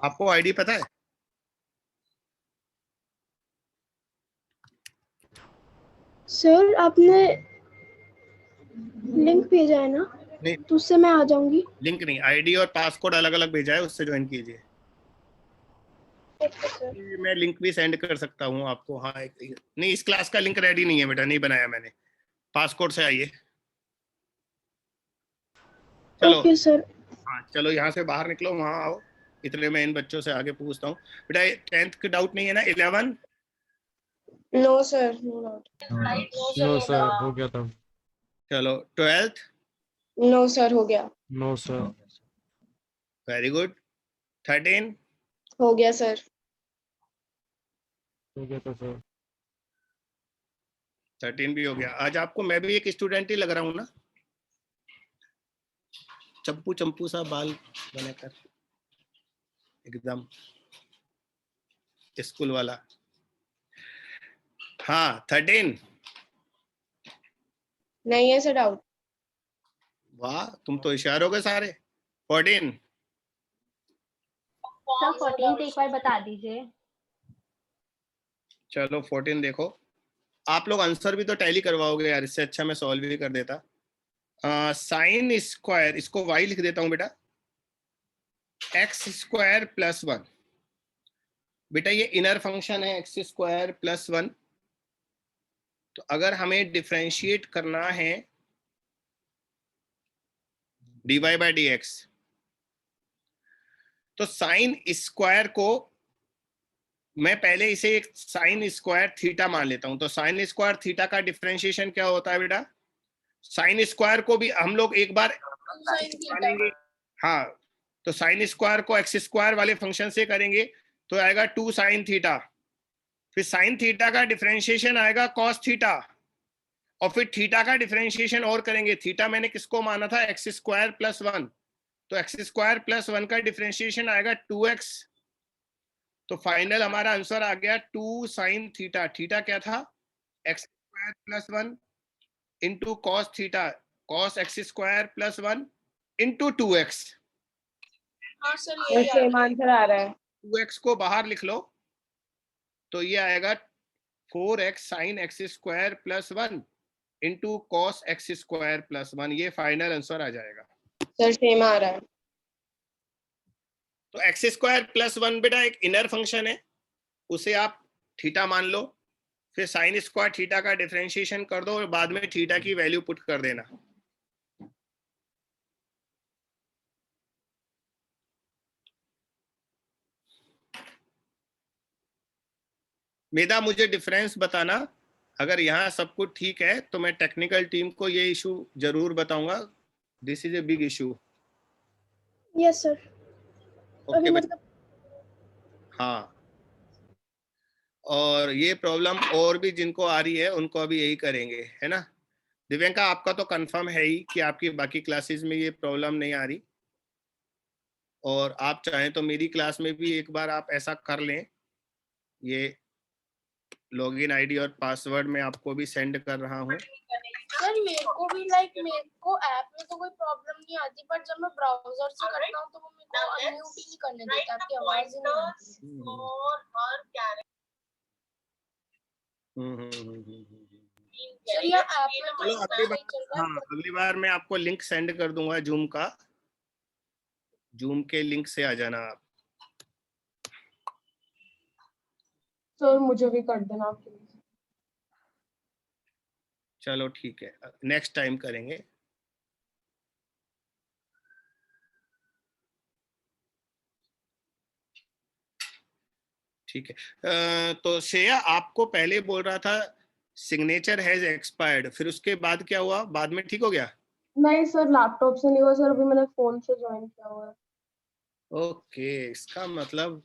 आपको आईडी पता है? सर आपने लिंक भेजा है ना, नहीं, तो उससे मैं आ जाऊंगी। लिंक नहीं, आईडी और पासकोड अलग अलग भेजा है, उससे ज्वाइन कीजिए। Okay sir. मैं लिंक भी सेंड कर सकता हूँ आपको। हाँ नहीं, इस क्लास का लिंक रेडी नहीं है बेटा, नहीं बनाया मैंने। पासकोड से आइए। चलो ओके सर। हाँ चलो, यहाँ से बाहर निकलो, वहाँ आओ। इतने मैं इन बच्चों से आगे पूछता हूँ। बेटा 10th का डाउट नहीं है ना? 11? No sir, no doubt. No sir, हो गया था। चलो 12th? नो सर, हो गया। No sir, very good. 13? हो गया सर। हो गया था सर। 13 भी हो गया। आज आपको मैं भी एक स्टूडेंट ही लग रहा हूँ ना? चंपू चंपू सा बाल बनाकर, एकदम स्कूल वाला। हाँ 13? नहीं है सर डाउट। वाह, तुम तो होशियार हो गए सारे। 14? सर 14 एक बार बता दीजिए। चलो 14 देखो। आप लोग आंसर भी तो टैली करवाओगे यार, इससे अच्छा मैं सॉल्व भी कर देता। साइन स्क्वायर, इसको y लिख देता हूं बेटा, x स्क्वायर प्लस 1। बेटा ये इनर फंक्शन है x स्क्वायर प्लस 1। तो अगर हमें डिफरेंशिएट करना है dy बाई डी एक्स, तो साइन स्क्वायर को मैं पहले इसे एक साइन स्क्वायर थीटा मान लेता हूं। तो साइन स्क्वायर थीटा का डिफरेंशिएशन क्या होता है बेटा? साइन स्क्वायर को भी हम लोग एक बार मानेंगे। हाँ, तो साइन स्क्वायर को एक्स स्क्वायर वाले फंक्शन से करेंगे तो आएगा 2 साइन थीटा। फिर साइन थीटा का डिफरेंशिएशन आएगा कॉस थीटा, और फिर थीटा का डिफरेंशिएशन और करेंगे। थीटा मैंने किसको माना था? X square plus 1। तो एक्स स्क्वायर प्लस 1 का डिफरेंशिएशन आएगा 2x। तो फाइनल हमारा आंसर आ गया 2 साइन थीटा। थीटा क्या था? X square plus 1 into cos theta, cos x square plus 1 into 2x। हाँ सर, ये यही सेम आंसर आ रहा है। 2x को बाहर लिख लो, तो ये आएगा 4x sine x square plus 1 into cos x square plus 1। ये फाइनल आंसर आ जाएगा। सर सेम आ रहा है। तो एक्स स्क्वायर प्लस 1 बेटा एक इनर फंक्शन है, उसे आप थीटा मान लो। फिर साइन स्क्वायर थीटा का डिफरेंशिएशन कर दो और बाद में थीटा की वैल्यू पुट कर देना। मेधा मुझे डिफरेंस बताना। अगर यहाँ सब कुछ ठीक है तो मैं टेक्निकल टीम को ये इशू जरूर बताऊंगा। This is a big issue. Yes sir. अभी ओके मतलब हाँ, और ये प्रॉब्लम और भी जिनको आ रही है उनको अभी यही करेंगे, है ना? दिव्यांका आपका तो कंफर्म है ही कि आपकी बाकी क्लासेस में ये प्रॉब्लम नहीं आ रही, और आप चाहें तो मेरी क्लास में भी एक बार आप ऐसा कर लें। ये लॉगिन आईडी और पासवर्ड मैं आपको भी सेंड कर रहा हूँ। सर मेरे को भी मेरे को ऐप में तो कोई प्रॉब्लम नहीं आती, पर जब मैं ब्राउजर से करता हूँ तो वो मेरे को अनम्यूट ही नहीं करने देता, आपकी आवाज ही नहीं आती। सर ये ऐप में तो चलो इतना नहीं चल रहा है। हाँ, अगली बार मैं आपको लिंक सेंड कर दूंगा जूम का। जूम के लिंक से आ जाना आप। सर मुझे भी कर देना प्लीज। चलो ठीक है, नेक्स्ट टाइम करेंगे। ठीक है। तो श्रेया आपको पहले बोल रहा था सिग्नेचर हैज एक्सपायर्ड, फिर उसके बाद क्या हुआ? बाद में ठीक हो गया? नहीं सर, लैपटॉप से नहीं हुआ सर, अभी मैंने फोन से ज्वाइन किया हुआ है। ओके, इसका मतलब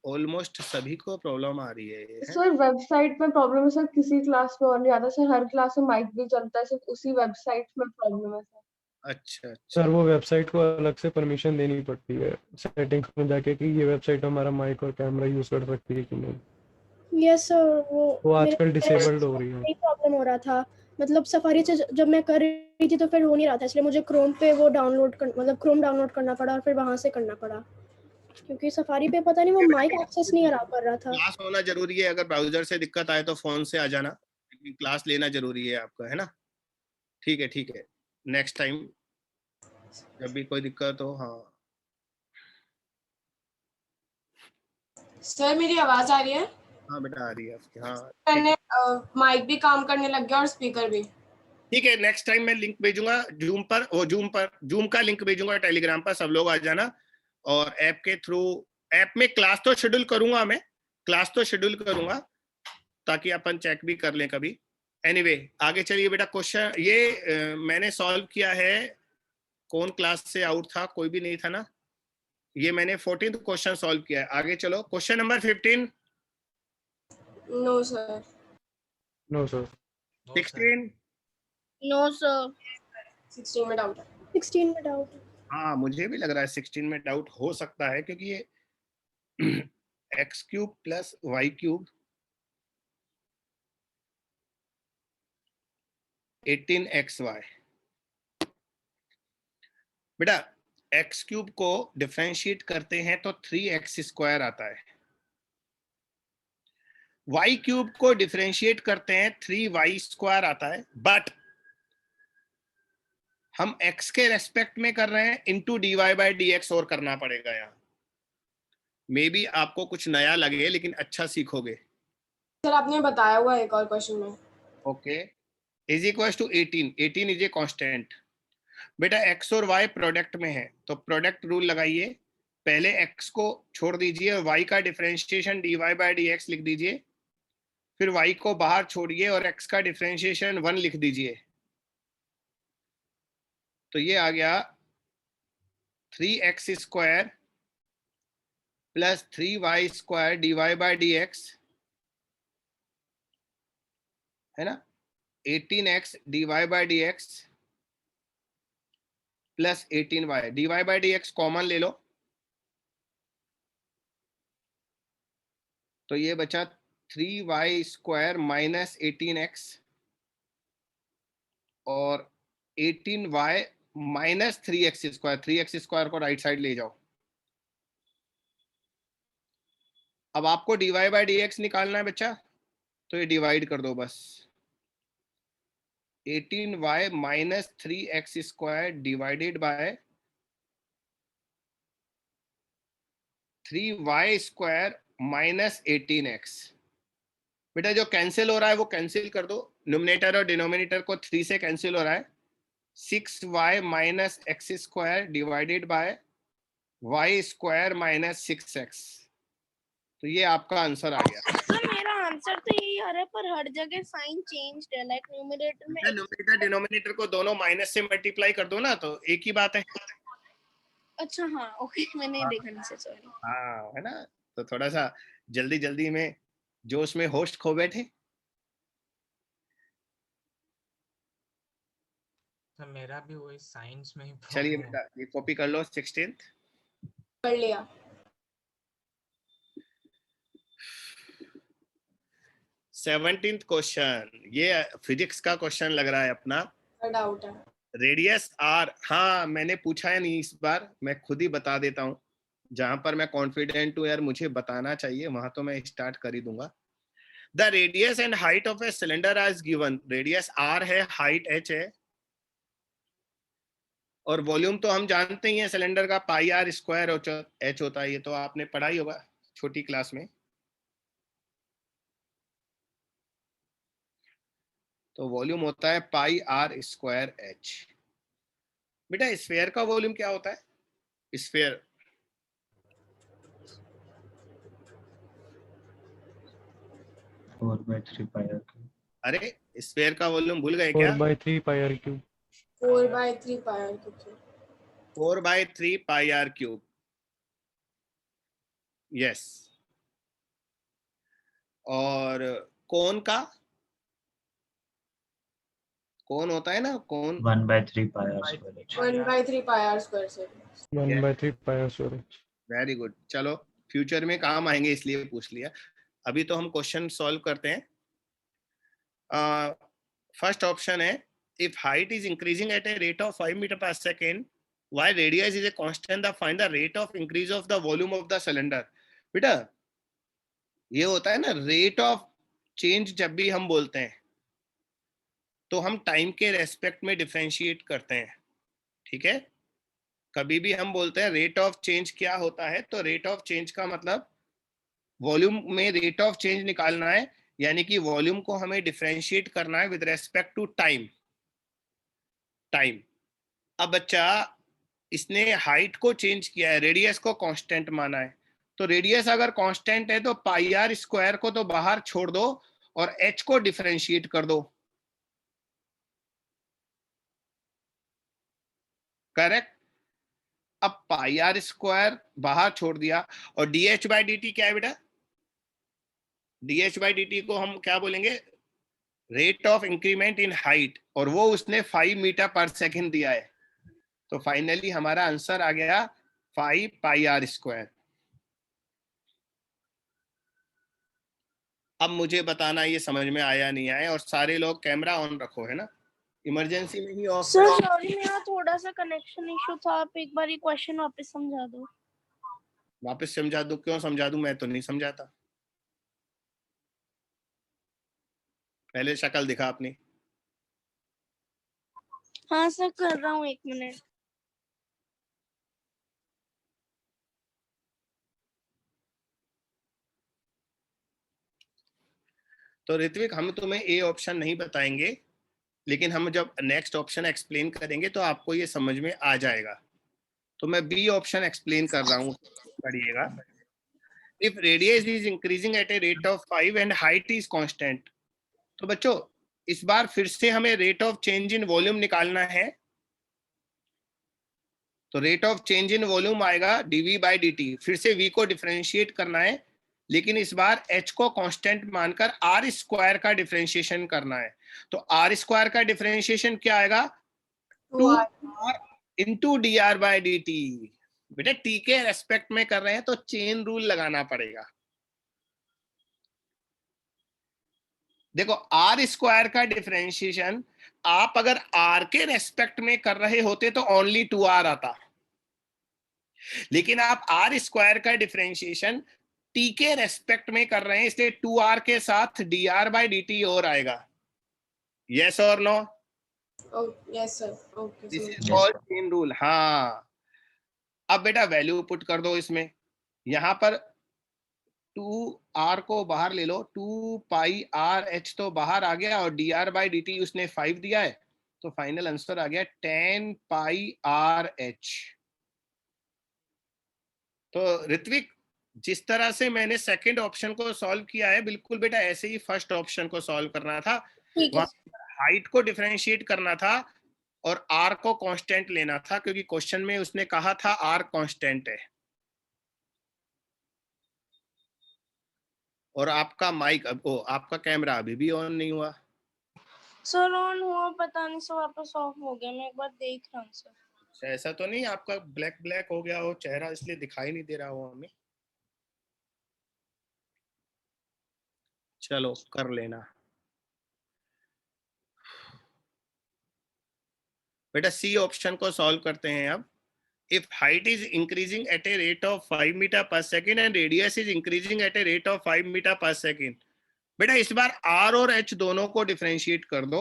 ऑलमोस्ट सभी को प्रॉब्लम आ रही है ये, है? सर वेबसाइट में प्रॉब्लम है सर, किसी क्लास में और नहीं आता सर, हर क्लास में माइक भी चलता है, सिर्फ उसी वेबसाइट में प्रॉब्लम है सर। अच्छा सर वो वेबसाइट को अलग से परमिशन देनी पड़ती है सेटिंग्स में जाके कि ये वेबसाइट हमारा माइक और कैमरा यूज कर सकती है कि नहीं। यस सर, वो आजकल डिसेबल्ड हो रही है। प्रॉब्लम हो रहा था। मतलब सफारी से जब मैं कर रही थी तो फिर हो नहीं रहा था, इसलिए मुझे क्रोम पे वो क्रोम डाउनलोड करना पड़ा और फिर वहां से करना पड़ा, क्योंकि सफारी पे पता नहीं वो माइक एक्सेस नहीं कर रहा था। क्लास होना जरूरी है। अगर ब्राउजर से दिक्कत आए तो फोन से आ जाना। क्लास लेना जरूरी है आपका, है ना? ठीक है, नेक्स्ट टाइम जब भी कोई दिक्कत हो। हाँ सर मेरी आवाज आ रही है? हाँ बेटा आ रही है आपकी। हाँ मैंने माइक भी काम करने लग गया और स्पीकर भी। ठीक है, नेक्स्ट टाइम मैं लिंक भेजूंगा जूम का लिंक भेजूंगा टेलीग्राम पर, सब लोग आ जाना। और ऐप के थ्रू, ऐप में क्लास तो शेड्यूल करूंगा ताकि अपन चेक भी कर लें कभी। एनीवे आगे चलिए बेटा। क्वेश्चन ये मैंने सॉल्व किया है। कौन क्लास से आउट था? कोई भी नहीं था ना? ये मैंने 14th क्वेश्चन सॉल्व किया है। आगे चलो, question number 15। No sir. No sir. 16। No sir. 16 में डाउट है। 16 में डाउट है। हाँ मुझे भी लग रहा है 16 में डाउट हो सकता है, क्योंकि ये x cube plus y cube 18xy। बेटा x क्यूब को डिफरेंशिएट करते हैं तो 3x स्क्वायर आता है। y क्यूब को डिफरेंशिएट करते हैं 3y स्क्वायर आता है। बट हम x के रेस्पेक्ट में कर रहे हैं, इंटू dy/dx और करना पड़ेगा। यहाँ मे बी आपको कुछ नया लगे, लेकिन अच्छा सीखोगे। सर आपने बताया हुआ एक और क्वेश्चन में। Okay, is equal to 18 is a constant. बेटा x और y प्रोडक्ट में है, तो प्रोडक्ट रूल लगाइए। पहले x को छोड़ दीजिए और y का डिफरेंशिएशन dy/dx लिख दीजिए। फिर y को बाहर छोड़िए और x का डिफरेंशिएशन 1 लिख दीजिए। तो ये आ गया 3x square plus 3y square dy/dx, है ना? 18x dy/dx plus 18y। dy/dx common ले लो, तो ये बचा 3y स्क्वायर माइनस 18x और 18y minus 3x square. 3x square को राइट साइड ले जाओ। अब आपको dy/dx निकालना है बच्चा, तो ये डिवाइड कर दो बस। 18y minus 3x square divided by 3y square minus 18x। बेटा जो कैंसिल हो रहा है वो कैंसिल कर दो। न्यूमरेटर और डिनोमिनेटर को 3 से कैंसिल हो रहा है। 6y minus x square divided by y square minus 6x। तो ये आपका आंसर आ गया। सर मेरा आंसर तो यही आ रहा है, पर हर जगह साइन चेंज है। लाइक न्यूमरेटर में न्यूमरेटर डिनोमिनेटर को दोनों माइनस से मल्टीप्लाई कर दो ना, तो एक ही बात है। अच्छा हाँ ओके, मैंने देखा नहीं सर, सॉरी। हाँ है ना? तो थोड़ा सा जल्दी में जोश में होस्ट खो बैठे। तो मेरा भी वही साइंस में ही चलिए problem है। बेटा ये कॉपी कर लो 16th। कर लिया। 17th क्वेश्चन, ये फिजिक्स का क्वेश्चन लग रहा है अपना। डाउट है। रेडियस आर, हाँ मैंने पूछा है नहीं, इस बार मैं खुद ही बता देता हूँ। जहां पर मैं कॉन्फिडेंट हूँ यार मुझे बताना चाहिए, वहां तो मैं स्टार्ट कर ही दूंगा। The radius and height of a cylinder as given. Radius R है, हाइट h है, और वॉल्यूम तो हम जानते ही हैं सिलेंडर का पाई आर स्क्वायर h होता है। ये तो आपने पढ़ा ही होगा छोटी क्लास में। तो वॉल्यूम होता है पाई आर स्क्वायर h। बेटा स्फीयर का वॉल्यूम क्या होता है? Sphere 4/3 pi r cube। अरे स्फीयर का वॉल्यूम भूल गए क्या? 4/3 pi r cube। 4/3 pi R cube. 4/3 pi R cube. Yes. और कोन का, कोन होता है ना, cone 1/3 pi r square h। 1/3 pi R square से। 1/3 pi r square h। Very good. चलो फ्यूचर में काम आएंगे इसलिए पूछ लिया। अभी तो हम क्वेश्चन सॉल्व करते हैं। फर्स्ट ऑप्शन है, if height is increasing at a rate of 5 metre per second, why radius is a constant, the find the rate of increase of the volume of the cylinder. बेटा ये होता है ना रेट ऑफ चेंज, जब भी हम बोलते हैं तो हम टाइम के रेस्पेक्ट में डिफरेंशिएट करते हैं, ठीक है। कभी भी हम बोलते हैं रेट ऑफ चेंज क्या होता है, तो रेट ऑफ चेंज का मतलब वॉल्यूम में रेट ऑफ चेंज निकालना है, यानी कि वॉल्यूम को हमें डिफरेंशिएट करना है विद रेस्पेक्ट टू टाइम। अब बच्चा इसने हाइट को चेंज किया है, रेडियस को कांस्टेंट माना है, तो रेडियस अगर कांस्टेंट है तो पाई आर स्क्वायर को तो बाहर छोड़ दो और एच को डिफरेंशिएट कर दो, करेक्ट। अब पाई आर स्क्वायर बाहर छोड़ दिया और D H by D T क्या है बेटा, D H by D T को हम क्या बोलेंगे, rate of increment in height, और वो उसने 5 मीटर पर सेकेंड दिया है, तो फाइनली हमारा आंसर आ गया 5 पाई आर स्क्वायर। अब मुझे बताना ये समझ में आया नहीं आया, और सारे लोग कैमरा ऑन रखो, है ना, इमरजेंसी में ही ऑफ। सर सॉरी मेरा थोड़ा सा कनेक्शन इशू था, आप एक बार ये क्वेश्चन वापस समझा दो। वापस समझा दूं? क्यों समझा दूं, मैं तो नहीं समझाता। पहले शक्ल दिखा अपनी। हाँ सर कर रहा हूँ, 1 मिनट। तो ऋत्विक, हम तुम्हें ए ऑप्शन नहीं बताएंगे, लेकिन हम जब नेक्स्ट ऑप्शन एक्सप्लेन करेंगे तो आपको ये समझ में आ जाएगा। तो मैं बी ऑप्शन एक्सप्लेन कर रहा हूँ, पढ़िएगा। If radius is increasing at a rate of 5 and height is constant, तो बच्चों इस बार फिर से हमें rate of change in volume निकालना है, तो rate of change in volume आएगा dv बाई dt, फिर से v को डिफरेंशिएट करना है, लेकिन इस बार h को कांस्टेंट मानकर r स्क्वायर का डिफरेंशिएशन करना है। तो r स्क्वायर का डिफरेंशिएशन क्या आएगा, 2r into D R by D T. बेटा t के रेस्पेक्ट में कर रहे हैं तो चेन रूल लगाना पड़ेगा। देखो r स्क्वायर का डिफरेंशिएशन आप अगर r के रेस्पेक्ट में कर रहे होते तो ओनली 2r आता, लेकिन आप r स्क्वायर का डिफरेंशिएशन t के रेस्पेक्ट में कर रहे हैं, इसलिए 2r के साथ dr बाई dt और आएगा। यस और no? Yes sir, okay this sir. Is called chain rule. हाँ, अब बेटा वैल्यू पुट कर दो इसमें, यहां पर 2r को बाहर ले लो, 2 पाई आर एच तो बाहर आ गया और dr बाई dt उसने 5 दिया है, तो फाइनल आंसर आ गया 10 पाई आर एच। तो ऋत्विक, जिस तरह से मैंने सेकंड ऑप्शन को सॉल्व किया है, बिल्कुल बेटा ऐसे ही फर्स्ट ऑप्शन को सॉल्व करना था। ठीक है। हाइट को डिफरेंशिएट करना था और r को कांस्टेंट लेना था, क्योंकि क्वेश्चन में उसने कहा था r कांस्टेंट है। और आपका माइक आपका कैमरा अभी भी ऑन नहीं हुआ। सर ऑन हुआ, पता नहीं सर वापस ऑफ हो गया, मैं एक बार देख रहा हूँ सर। ऐसा तो नहीं आपका ब्लैक ब्लैक हो गया हो चेहरा, इसलिए दिखाई नहीं दे रहा हो हमें? चलो कर लेना बेटा। सी ऑप्शन को सॉल्व करते हैं अब। If height is increasing at a rate of 5 metre per second and radius is increasing at a rate of 5 metre per second, बेटा इस बार r और h दोनों को डिफरेंशिएट कर दो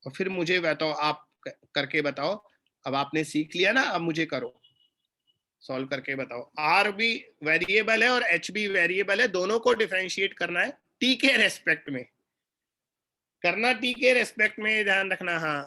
और फिर मुझे बताओ, आप करके बताओ। अब आपने सीख लिया ना, अब मुझे करो, सॉल्व करके बताओ। r भी वेरिएबल है और h भी वेरिएबल है, दोनों को डिफरेंशिएट करना है t के रेस्पेक्ट में करना, t के रेस्पेक्ट में ध्यान रखना। हाँ,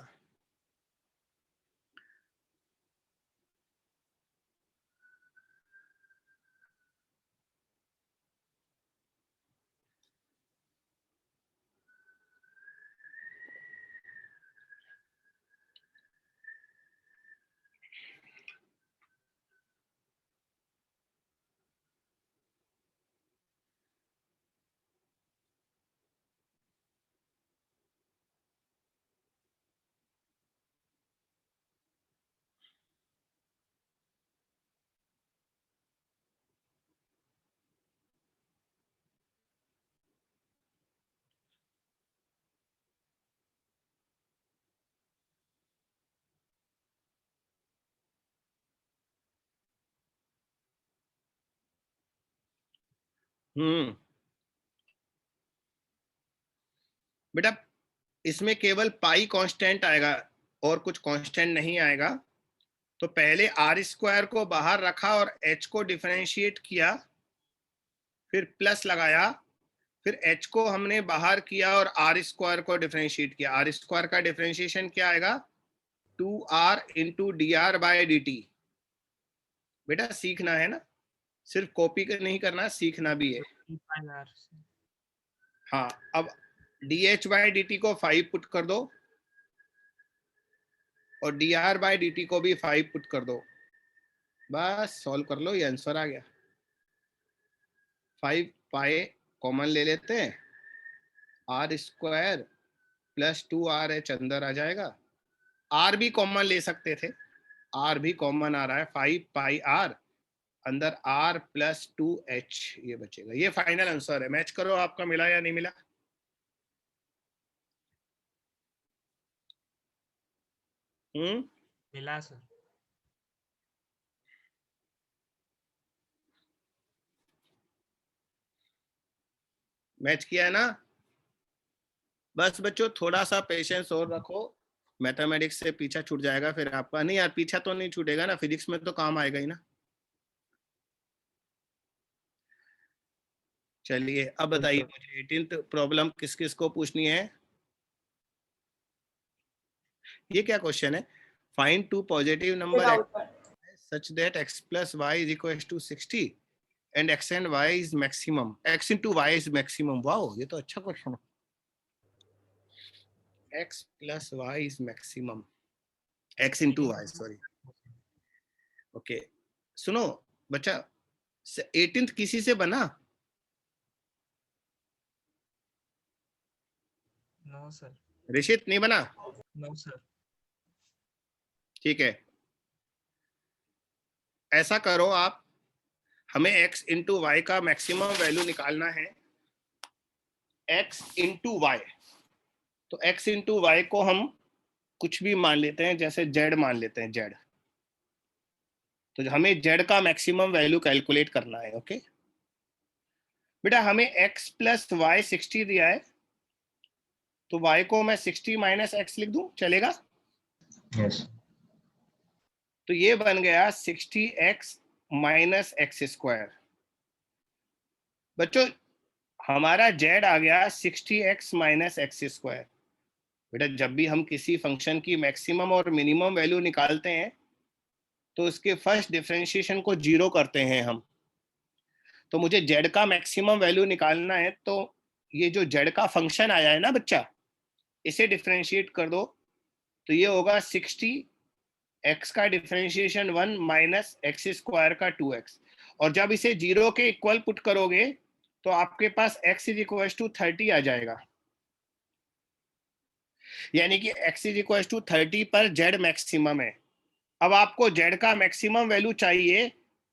बेटा इसमें केवल पाई कांस्टेंट आएगा और कुछ कांस्टेंट नहीं आएगा। तो पहले आर स्क्वायर को बाहर रखा और एच को डिफरेंशिएट किया, फिर प्लस लगाया, फिर एच को हमने बाहर किया और आर स्क्वायर को डिफरेंशिएट किया। आर स्क्वायर का डिफरेंशिएशन क्या आएगा? 2r into D R by D T. बेटा सीखना है ना, सिर्फ कॉपी नहीं करना, सीखना भी है। हाँ, अब D H by D T को 5 पुट कर दो और D R by D T को भी 5 पुट कर दो, बस सॉल्व कर लो, ये आंसर आ गया। 5 पाए कॉमन ले लेते हैं, are square plus 2r h अंदर आ जाएगा। आर भी कॉमन ले सकते थे, आर भी कॉमन आ रहा है, 5 पाई आर अंदर r प्लस 2h ये बचेगा। ये फाइनल आंसर है। मैच करो, आपका मिला या नहीं मिला? मिला सर। मैच किया है ना? बस बच्चों थोड़ा सा पेशेंस और रखो, मैथमेटिक्स से पीछा छूट जाएगा फिर आपका। नहीं यार, पीछा तो नहीं छूटेगा ना, फिजिक्स में तो काम आएगा ही ना। चलिए अब बताइए मुझे 18th प्रॉब्लम किस किस को पूछनी है? ये क्या क्वेश्चन है? Find two positive number such that x plus y is equal to 60 and x and y is maximum, x into y is maximum। Wow, ये तो अच्छा क्वेश्चन है। x plus y is maximum, x into y, sorry. Okay, सुनो बच्चा, 18th किसी से बना? No sir. ऋषित नहीं बना? No sir. ठीक है, ऐसा करो आप, हमें x इंटू वाई का मैक्सिमम वैल्यू निकालना है। x इंटू वाई, तो x इंटू वाई को हम कुछ भी मान लेते हैं, जैसे z मान लेते हैं, z। तो हमें z का मैक्सिमम वैल्यू कैलकुलेट करना है। ओके बेटा, हमें x प्लस वाई 60 दिया है, तो y को मैं 60 माइनस x लिख दूं, चलेगा? यस। तो ये बन गया 60x माइनस एक्स स्क्वायर। बच्चों हमारा z आ गया 60x माइनस एक्स स्क्वायर। बेटा जब भी हम किसी फंक्शन की मैक्सिमम और मिनिमम वैल्यू निकालते हैं तो उसके फर्स्ट डिफरेंशिएशन को 0 करते हैं हम। तो मुझे z का मैक्सिमम वैल्यू निकालना है, तो ये जो z का फंक्शन आया है ना बच्चा, इसे डिफरेंशिएट कर दो, तो ये होगा 60 x का डिफरेंशिएशन 1 माइनस एक्स स्क्वायर का 2x। और जब इसे 0 के इक्वल पुट करोगे तो आपके पास x इज इक्वल टू 30 आ जाएगा। यानी कि x इज इक्वल टू 30 पर z मैक्सिमम है। अब आपको z का मैक्सिमम वैल्यू चाहिए,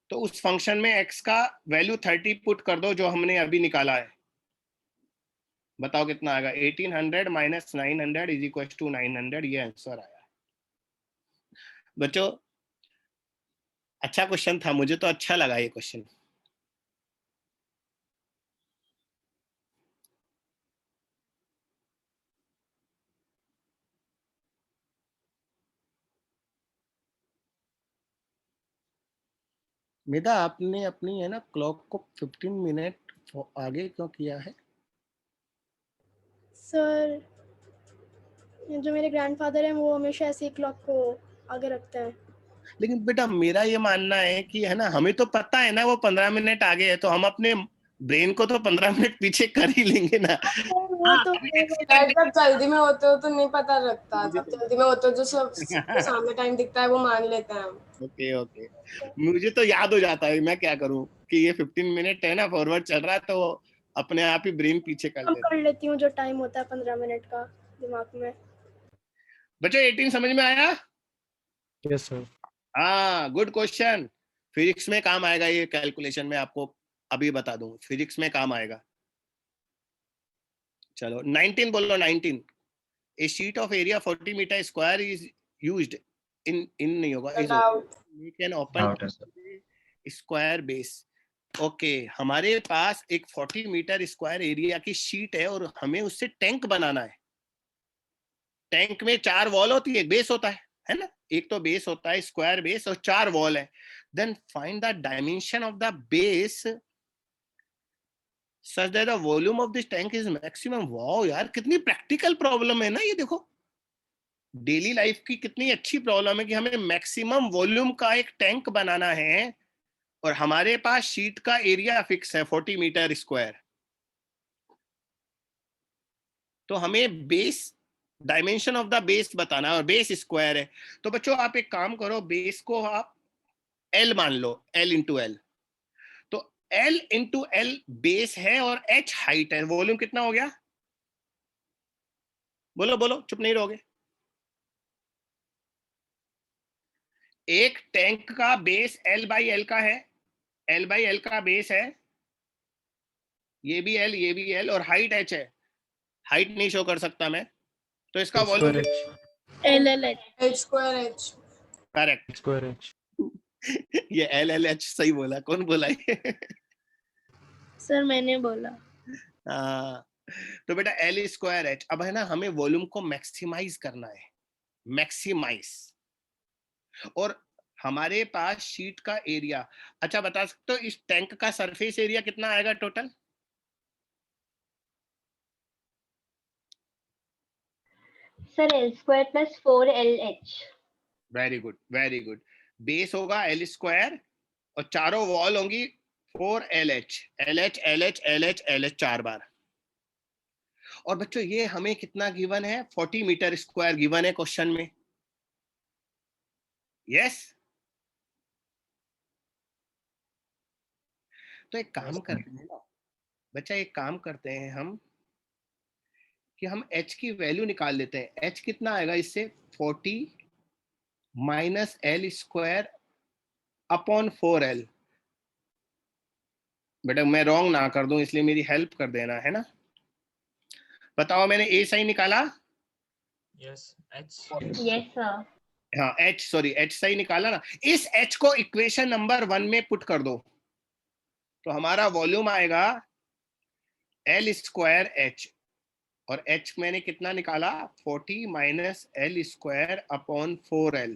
तो उस फंक्शन में x का वैल्यू 30 पुट कर दो जो हमने अभी निकाला है। बताओ कितना आएगा? 1800 माइनस 900 इज इक्वल टू 900। ये आंसर आया। बच्चों अच्छा क्वेश्चन था, मुझे तो अच्छा लगा ये क्वेश्चन। मेधा आपने अपनी है ना क्लॉक को 15 मिनट आगे क्यों किया है? सर जो मेरे ग्रैंडफादर हैं वो हमेशा ऐसे क्लॉक को आगे रखते हैं। लेकिन बेटा मेरा ये मानना है कि है ना, हमें तो पता है ना वो 15 मिनट आगे है, तो हम अपने ब्रेन को तो 15 मिनट पीछे कर ही लेंगे ना। वो तो जब जल्दी में होते हो तो नहीं पता लगता, जब जल्दी में होते हो जो सब सामने टाइम दिखता है वो मान लेते हैं हम। ओके ओके, मुझे तो याद हो जाता है, मैं क्या करूं कि ये 15 मिनट है ना फॉरवर्ड चल रहा है, तो अपने आप ही ब्रेन पीछे कर देता है। कर लेती हूँ जो टाइम होता है 15 मिनट का दिमाग में। बच्चों 18 समझ में आया? Yes sir. हाँ, गुड क्वेश्चन। फिजिक्स में काम आएगा ये कैलकुलेशन, में आपको अभी बता दूं, फिजिक्स में काम आएगा। चलो 19 बोलो। 19, a sheet of area 40 metre square is used in नहीं होगा, is make an open square base. Okay, हमारे पास एक 40 मीटर स्क्वायर एरिया की शीट है और हमें उससे टैंक बनाना है। टैंक में 4 वॉल होती है, बेस होता है ना, एक तो बेस होता है स्क्वायर बेस और 4 वॉल है. Then find the dimension of the base such that the volume of this tank is maximum. Wow यार, कितनी प्रैक्टिकल प्रॉब्लम है ना ये. देखो डेली लाइफ की कितनी अच्छी प्रॉब्लम है कि हमें मैक्सिमम वॉल्यूम का एक टैंक बनाना है और हमारे पास शीट का एरिया फिक्स है 40 मीटर स्क्वायर. तो हमें base dimension of the base बताना है और बेस स्क्वायर है. तो बच्चों आप एक काम करो, बेस को आप L मान लो, L इंटू एल. तो L इंटू एल बेस है और H हाइट है. वॉल्यूम कितना हो गया? बोलो बोलो, चुप नहीं रहोगे. एक टैंक का बेस L बाई एल का है, L बाई एल का बेस है, ये भी L ये भी L, और हाइट H है. हाइट नहीं शो कर सकता मैं, तो इसका volume H square H. Correct. Square H. ये LLH सही बोला. कौन बोला ये? सर मैंने बोला. हाँ, तो बेटा L स्क्वायर H. अब है ना, हमें वॉल्यूम को मैक्सिमाइज करना है, मैक्सिमाइज. और हमारे पास शीट का एरिया, अच्छा बता सकते हो इस टैंक का सरफेस एरिया कितना आएगा total? Sir L² + 4LH. Very good very good. Base होगा L स्क्वायर और चारों वॉल होंगी 4LH. LH LH LH LH 4 बार. और बच्चों ये हमें कितना गिवन है? 40 मीटर स्क्वायर गिवन है क्वेश्चन में. यस. तो एक काम करते हैं ना बच्चा, एक काम करते हैं हम कि हम H की वैल्यू निकाल लेते हैं. H कितना आएगा इससे? 40 minus L square upon 4L. बेटा मैं रॉन्ग ना कर दूं इसलिए मेरी हेल्प कर देना, है ना. बताओ, मैंने A सही निकाला? Yes H. Yes sir. हाँ H, सॉरी H सही निकाला ना. इस H को इक्वेशन नंबर 1 में पुट कर दो तो हमारा वॉल्यूम आएगा L स्क्वायर H, और H मैंने कितना निकाला? 40 minus L square upon 4L.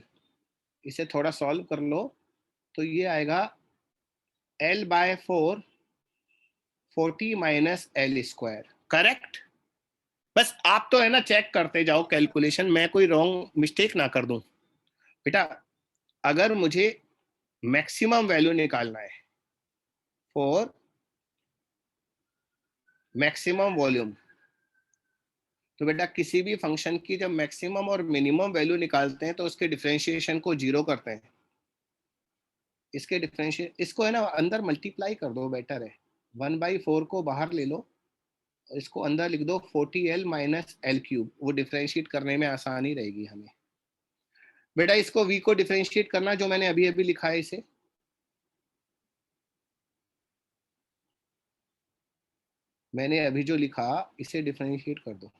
इसे थोड़ा सॉल्व कर लो तो ये आएगा L by 4 40 minus L square. Correct. बस आप तो है ना चेक करते जाओ कैलकुलेशन, मैं कोई रॉन्ग मिस्टेक ना कर दूं. बेटा अगर मुझे मैक्सिमम वैल्यू निकालना है फॉर मैक्सिमम वॉल्यूम, तो बेटा किसी भी फंक्शन की जब मैक्सिमम और मिनिमम वैल्यू निकालते हैं तो उसके डिफरेंशिएशन को 0 करते हैं. इसके डिफरेंशिएट, इसको है ना अंदर मल्टीप्लाई कर दो, बेटर है. 1/4 को बाहर ले लो, इसको अंदर लिख दो 40L माइनस L क्यूब. वो डिफरेंशिएट करने में आसानी रहेगी हमें. बेटा इसको V को डिफरेंशिएट करना जो मैंने अभी अभी लिखा है, इसे मैंने अभी जो लिखा इसे डिफरेंशिएट कर दो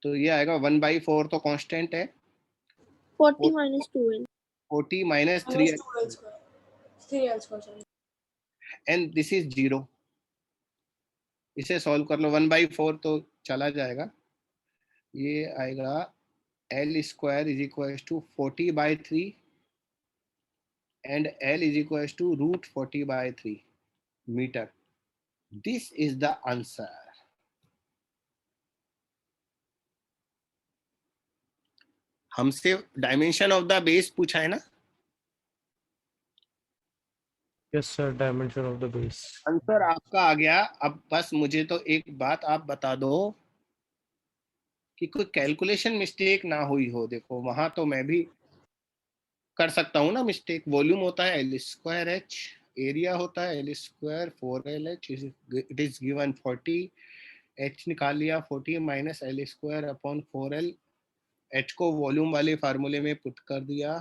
तो ये आएगा 1/4 तो कांस्टेंट है, 40 minus 2L. 40 minus 3L 3L square. And this is 0. इसे सॉल्व कर लो. 1/4 तो चला जाएगा, ये आएगा L square is equal to 40/3 and L is equals to √40/3 meter. This is the answer. हमसे डायमेंशन ऑफ द बेस पूछा है ना. Yes sir, dimension of the base. Answer आपका आ गया. अब बस मुझे तो एक बात आप बता दो कि कोई कैलकुलेशन मिस्टेक ना हुई हो. देखो वहां तो मैं भी कर सकता हूँ ना मिस्टेक. वॉल्यूम होता है L स्क्वायर H, एरिया होता है L square 4LH, it is given 40. H निकाल लिया 40 minus L square upon 4L. H को वॉल्यूम वाले फार्मूले में पुट कर दिया.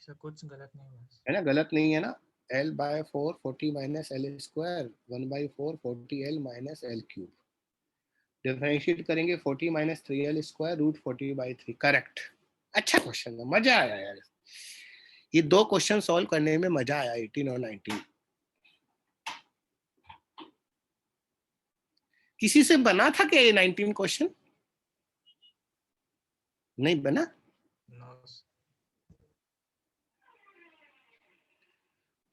सर कुछ गलत नहीं हुआ है ना, गलत नहीं है ना. L/4 40 minus L square 1/4 40L minus L cube. Differentiate करेंगे 40 माइनस 3L स्क्वायर √40/3. करेक्ट. अच्छा क्वेश्चन है, मजा आया यार. ये 2 क्वेश्चन सॉल्व करने में मजा आया. 18 और 19. किसी से बना था क्या ये 19 क्वेश्चन? नहीं बना? No.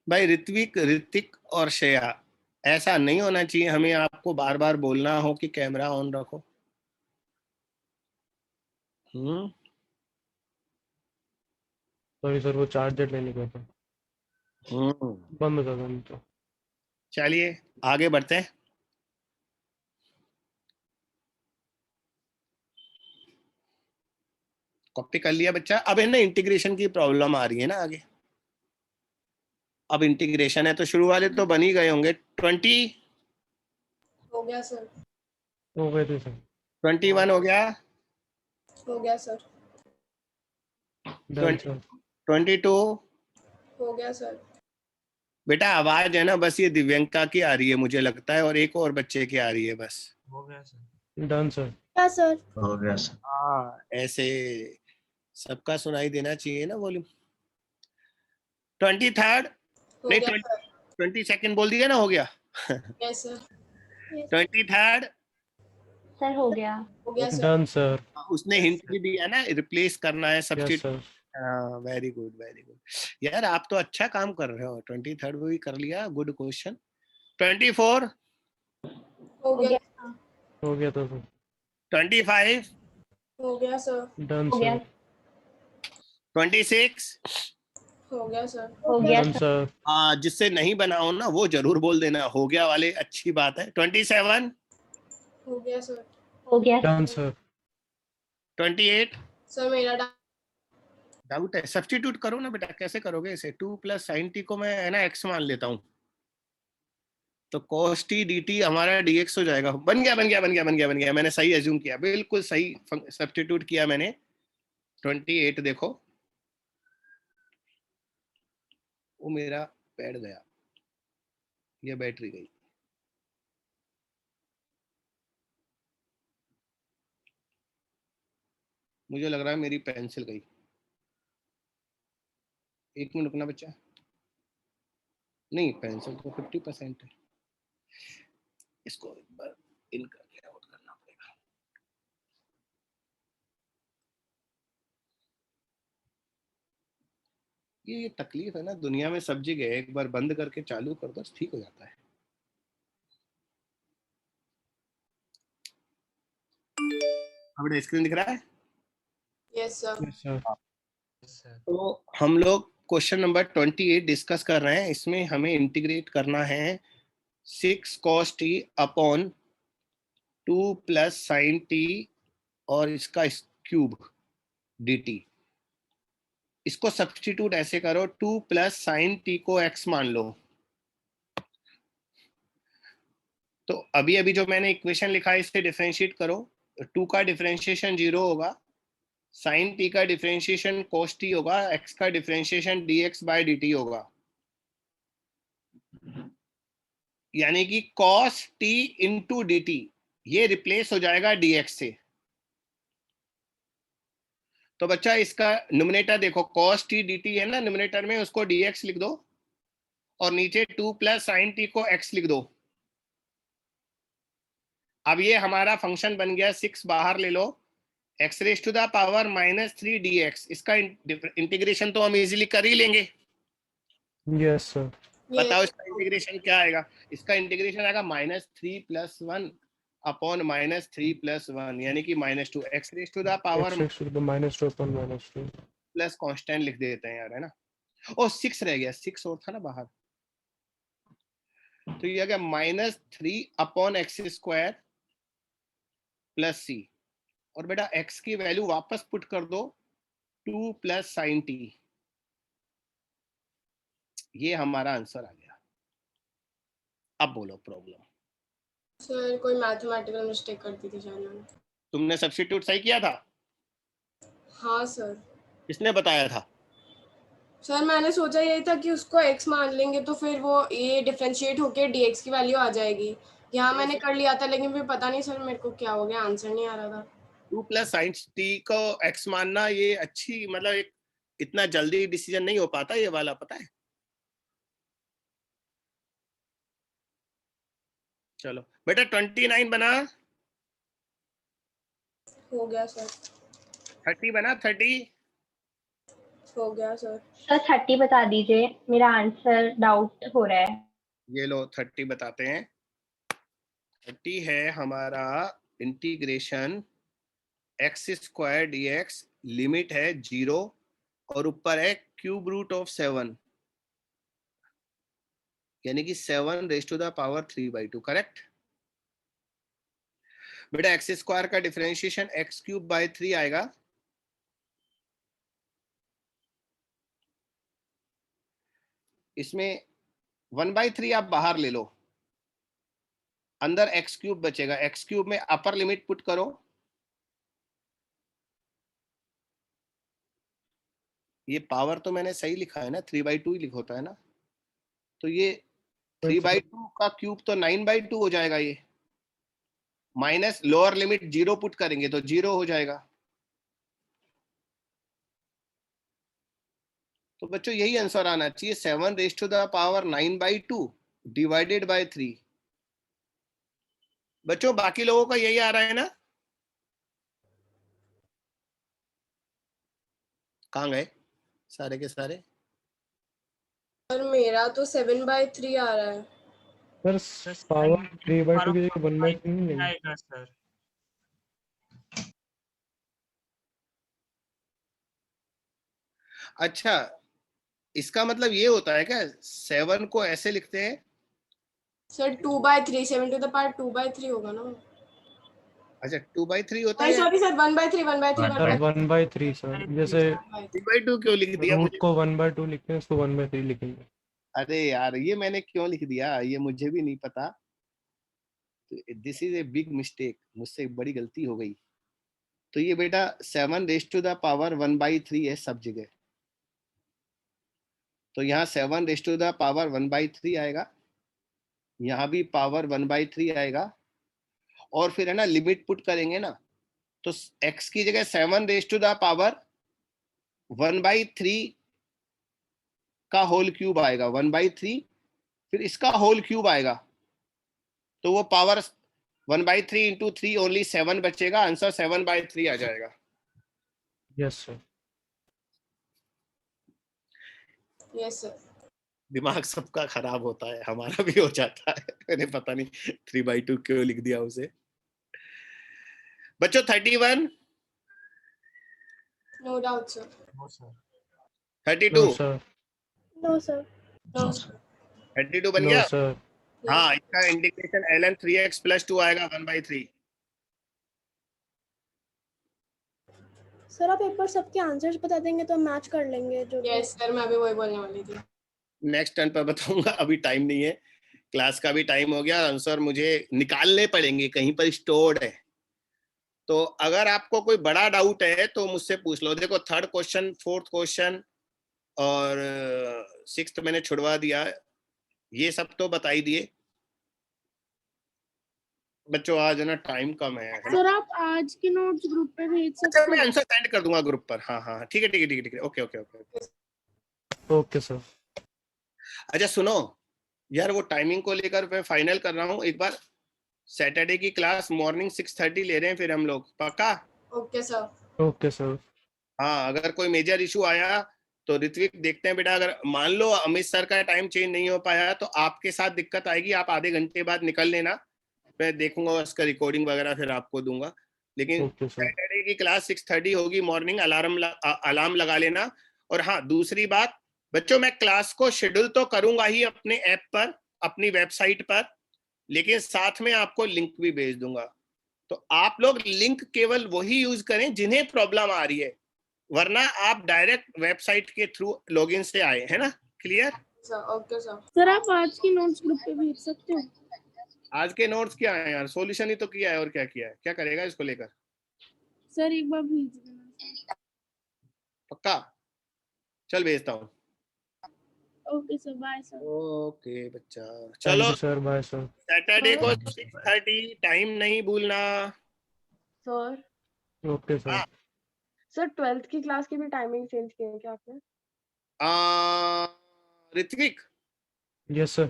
भाई ऋतिक और श्रेया, ऐसा नहीं होना चाहिए हमें आपको बार बार बोलना हो कि कैमरा ऑन रखो। सॉरी सर, वो चार्जर लेने गया था। बंद हो जाता तो। चलिए आगे बढ़ते हैं। कॉपी कर लिया बच्चा? अब है ना इंटीग्रेशन की प्रॉब्लम आ रही है ना आगे। अब इंटीग्रेशन है तो शुरू वाले तो बन ही गए होंगे। 20 हो गया सर। हो गए थे सर। 21 हो गया। हो गया सर। Done sir. 22 हो गया सर। बेटा आवाज है ना बस ये दिव्यंका की आ रही है मुझे लगता है, और एक और बच्चे की आ रही है बस। हो गया सर। Done sir. क्या सर? हो गया सर। हाँ ऐसे सबका सुनाई देना चाहिए ना वॉल्यूम। 23rd हो नहीं गया सर। 22nd बोल दिया ना, हो गया। Yes sir. 23rd सर हो गया। हो गया सर। Done sir. उसने हिंट भी दिया ना, रिप्लेस करना है यस सब्स्टिट्यूट। सर। हाँ वेरी गुड वेरी गुड यार, आप तो अच्छा काम कर रहे हो। 23rd भी कर लिया, गुड क्वेश्चन। 24 हो गया। हो गया था सर। 25 हो गया सर। डन हो गया। सर। 26 हो गया सर। हो गया डन सर। सर। जिससे नहीं बना हो ना वो जरूर बोल देना, हो गया वाले, अच्छी बात है। 27 हो गया सर। हो गया डन सर। 28 सर मेरा डाउट है, सब्स्टिट्यूट करो ना बेटा। कैसे करोगे इसे? 2 + sin t को मैं है ना x मान लेता हूँ, तो cos t dt हमारा dx हो जाएगा। बन गया बन गया बन गया बन गया बन गया, मैंने सही एज्यूम किया, बिल्कुल सही सब्स्टिट्यूट किया मैंने। 28 देखो, वो मेरा बैठ गया, ये बैटरी गई। मुझे लग रहा है मेरी पेंसिल गई। एक मिनट रुकना बच्चा। नहीं पेंसिल तो 50% है, इसको एक बार इन करके आउट करना पड़ेगा। ये तकलीफ है ना दुनिया में सब जगह, एक बार बंद करके चालू कर दो ठीक हो जाता है। अब स्क्रीन दिख रहा है? Yes sir. Yes sir. Yes, sir. तो हम लोग क्वेश्चन नंबर 28 डिस्कस कर रहे हैं। इसमें हमें इंटीग्रेट करना है 6 cos t upon 2 + sin t और इसका क्यूब dt। इसको सब्स्टिट्यूट ऐसे करो, 2 + sin t को x मान लो। तो अभी अभी जो मैंने इक्वेशन लिखा है इससे डिफरेंशिएट करो। 2 का डिफरेंशिएशन 0 होगा, sin t का डिफरेंशिएशन cos t होगा, x का डिफरेंशिएशन dx/dt होगा। यानी कि cos t इंटू dt, ये रिप्लेस हो जाएगा dx से। तो बच्चा इसका न्यूमरेटर देखो, cos t dt है ना न्यूमरेटर में, उसको dx लिख दो और नीचे 2 + sin t को x लिख दो। अब ये हमारा फंक्शन बन गया, 6 बाहर ले लो, x⁻³ -3 dx। इसका इंटीग्रेशन तो हम इजीली कर ही लेंगे। Yes sir. बताओ इसका इंटीग्रेशन क्या आएगा? इसका इंटीग्रेशन आएगा -3 + 1 अपॉन -3 + 1 यानी कि -2 x⁻² -2 upon -2 प्लस कांस्टेंट लिख देते हैं यार, है ना। ओ 6 रह गया, 6 और था ना बाहर, तो ये आ गया -3 अपॉन x² प्लस c। और बेटा x की वैल्यू वापस पुट कर दो, 2 + sin t। ये हमारा आंसर आ गया। अब बोलो प्रॉब्लम। सर कोई मैथमेटिकल मिस्टेक कर दी थी शायद मैंने। तुमने सब्स्टिट्यूट सही किया था? हाँ सर। किसने बताया था? सर मैंने सोचा यही था कि उसको x मान लेंगे तो फिर वो ये डिफरेंशिएट होके dx की वैल्यू आ जाएगी। यहाँ मैंने कर लिया था, लेकिन फिर पता नहीं सर मेरे को क्या हो गया, आंसर नहीं आ रहा था। 2 + sin t को x मानना ये अच्छी, मतलब एक इतना जल्दी डिसीजन नहीं हो पाता ये वाला, पता है। चलो बेटा 29 बना, हो गया सर। 30 बना, 30 हो गया सर। सर 30 बता दीजिए, मेरा आंसर डाउट हो रहा है। ये लो 30 बताते हैं। 30 है हमारा integration x square dx, limit है 0 और ऊपर है क्यूब रूट ऑफ 7, यानी कि 7 raise to the power 3/2, correct. बेटा एक्स स्क्वायर का डिफरेंशिएशन एक्स क्यूब बाय 3 आएगा। इसमें 1/3 आप बाहर ले लो, अंदर एक्स क्यूब बचेगा। एक्स क्यूब में अपर लिमिट पुट करो, ये पावर तो मैंने सही लिखा है ना, 3/2 ही लिखा होता है ना, तो ये 3/2 का क्यूब तो 9/2 हो जाएगा। ये माइनस लोअर लिमिट 0 पुट करेंगे तो 0 हो जाएगा। तो बच्चों यही आंसर आना चाहिए, 7 raise to the power 9/2 divided by 3। बच्चों बाकी लोगों का यही आ रहा है ना? कहाँ गए सारे के सारे? सर मेरा तो 7/3 आ रहा है। सर पावर 3/2 की जगह 1/3 नहीं लेंगे? आएगा सर। अच्छा, इसका मतलब ये होता है क्या, 7 को ऐसे लिखते हैं? सर 2/3, 7 टू द पावर 2/3 होगा ना। अच्छा 2/3 होता नहीं है। सॉरी सर, 1/3 1/3 सर 1/3 सर, जैसे 3/2 क्यों लिख दिया रूट मुझे? को 1/2 लिखते हैं, उसको 1/3 लिखेंगे। अरे यार ये मैंने क्यों लिख दिया, ये मुझे भी नहीं पता। This is a big mistake, मुझसे बड़ी गलती हो गई। तो ये बेटा 7 रेज टू द पावर 1/3 है सब जगह, तो यहाँ 7 रेज टू द पावर 1/3 आएगा, यहाँ भी पावर 1/3 आएगा, और फिर है ना लिमिट पुट करेंगे ना, तो x की जगह 7 रेज टू द पावर 1/3 का होल क्यूब आएगा, 1/3 फिर इसका होल क्यूब आएगा, तो वो पावर 1/3 इंटू 3 ओनली 7 बचेगा, आंसर 7/3 आ जाएगा। Yes sir. Yes sir. दिमाग सबका खराब होता है, हमारा भी हो जाता है। मैंने पता नहीं 3/2 क्यों लिख दिया उसे। बच्चों 31, no doubt sir. No sir. 32, no sir. No sir. No sir. 32 बन नो गया। सर। हाँ, इसका इंटीग्रेशन ln 3x + 2 आएगा 1/3। सर आप एक बार सबके आंसर्स बता देंगे तो हम मैच कर लेंगे जो यस सर, मैं भी वही बोलने वाली थी। नेक्स्ट टर्न पर बताऊंगा, अभी टाइम नहीं है, क्लास का भी टाइम हो गया, आंसर मुझे निकालने पड़ेंगे, कहीं पर स्टोर्ड है। तो अगर आपको कोई बड़ा डाउट है तो मुझसे पूछ लो। देखो 3rd क्वेश्चन, 4th क्वेश्चन और 6th मैंने छुड़वा दिया, ये सब तो बता ही दिए। बच्चों आज है ना टाइम कम है ना? सर आप आज के नोट्स ग्रुप पे भेज अच्छा सकते मैं हैं? आंसर सेंड कर दूंगा ग्रुप पर। हाँ हाँ ठीक है ठीक है ठीक है ठीक है, okay okay okay. Okay sir. अच्छा सुनो यार, वो टाइमिंग को लेकर मैं फाइनल कर रहा हूँ एक बार। सैटरडे की क्लास मॉर्निंग 6:30 ले रहे हैं फिर हम लोग, पक्का? Okay sir. Okay sir. हाँ, अगर कोई मेजर इशू आया तो ऋत्विक देखते हैं बेटा, अगर मान लो अमित सर का टाइम चेंज नहीं हो पाया तो आपके साथ दिक्कत आएगी, आप आधे घंटे बाद निकल लेना, मैं देखूंगा उसका रिकॉर्डिंग वगैरह फिर आपको दूंगा। लेकिन ओके सर। सैटरडे की क्लास 6:30 होगी मॉर्निंग, अलार्म लगा लेना। और हाँ दूसरी बात बच्चों, मैं क्लास को शेड्यूल तो करूंगा ही अपने ऐप पर, अपनी वेबसाइट पर, लेकिन साथ में आपको लिंक भी भेज दूंगा। तो आप लोग लिंक केवल वही यूज करें जिन्हें प्रॉब्लम आ रही है, वरना आप डायरेक्ट वेबसाइट के थ्रू लॉगिन से आए, है ना? Clear? Sir okay sir. Sir आप आज की नोट्स ग्रुप पे भेज सकते हो? आज के नोट्स क्या है यार, सॉल्यूशन ही तो किया है, और क्या किया है, क्या करेगा इसको लेकर? सर एक बार भेज देना। पक्का? चल भेजता हूँ। Okay sir, bye sir. Okay बच्चा, थैंक चलो you sir, bye sir. Saturday को 6:30 टाइम नहीं भूलना। Sir okay sir. हाँ सर 12th की क्लास की भी टाइमिंग चेंज की है क्या आपने? Ritvik yes sir.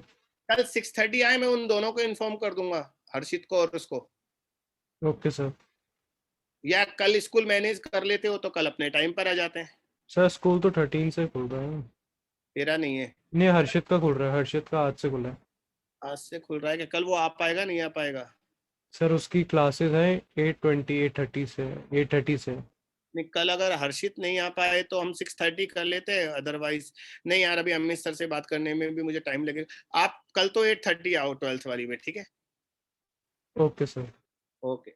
कल 6:30 आए, मैं उन दोनों को इन्फॉर्म कर दूंगा। हर्षित को और उसको, ओके सर। या कल स्कूल मैनेज कर लेते हो तो कल अपने टाइम पर आ जाते हैं। सर स्कूल तो 13 से खुल रहा है। तेरा नहीं है? नहीं, हर्षित का खुल रहा है, हर्षित का आज से खुला है। आज से खुल रहा है कि कल वो आ पाएगा नहीं आ पाएगा? सर उसकी क्लासेस हैं 8:30 से 8:30 से। नहीं, कल अगर हर्षित नहीं आ पाए तो हम 6:30 कर लेते हैं, अदरवाइज नहीं यार अभी अमित सर से बात करने में भी मुझे टाइम लगेगा। आप कल तो 8:30 आओ 12th वाली में, ठीक है? Okay sir. ओके।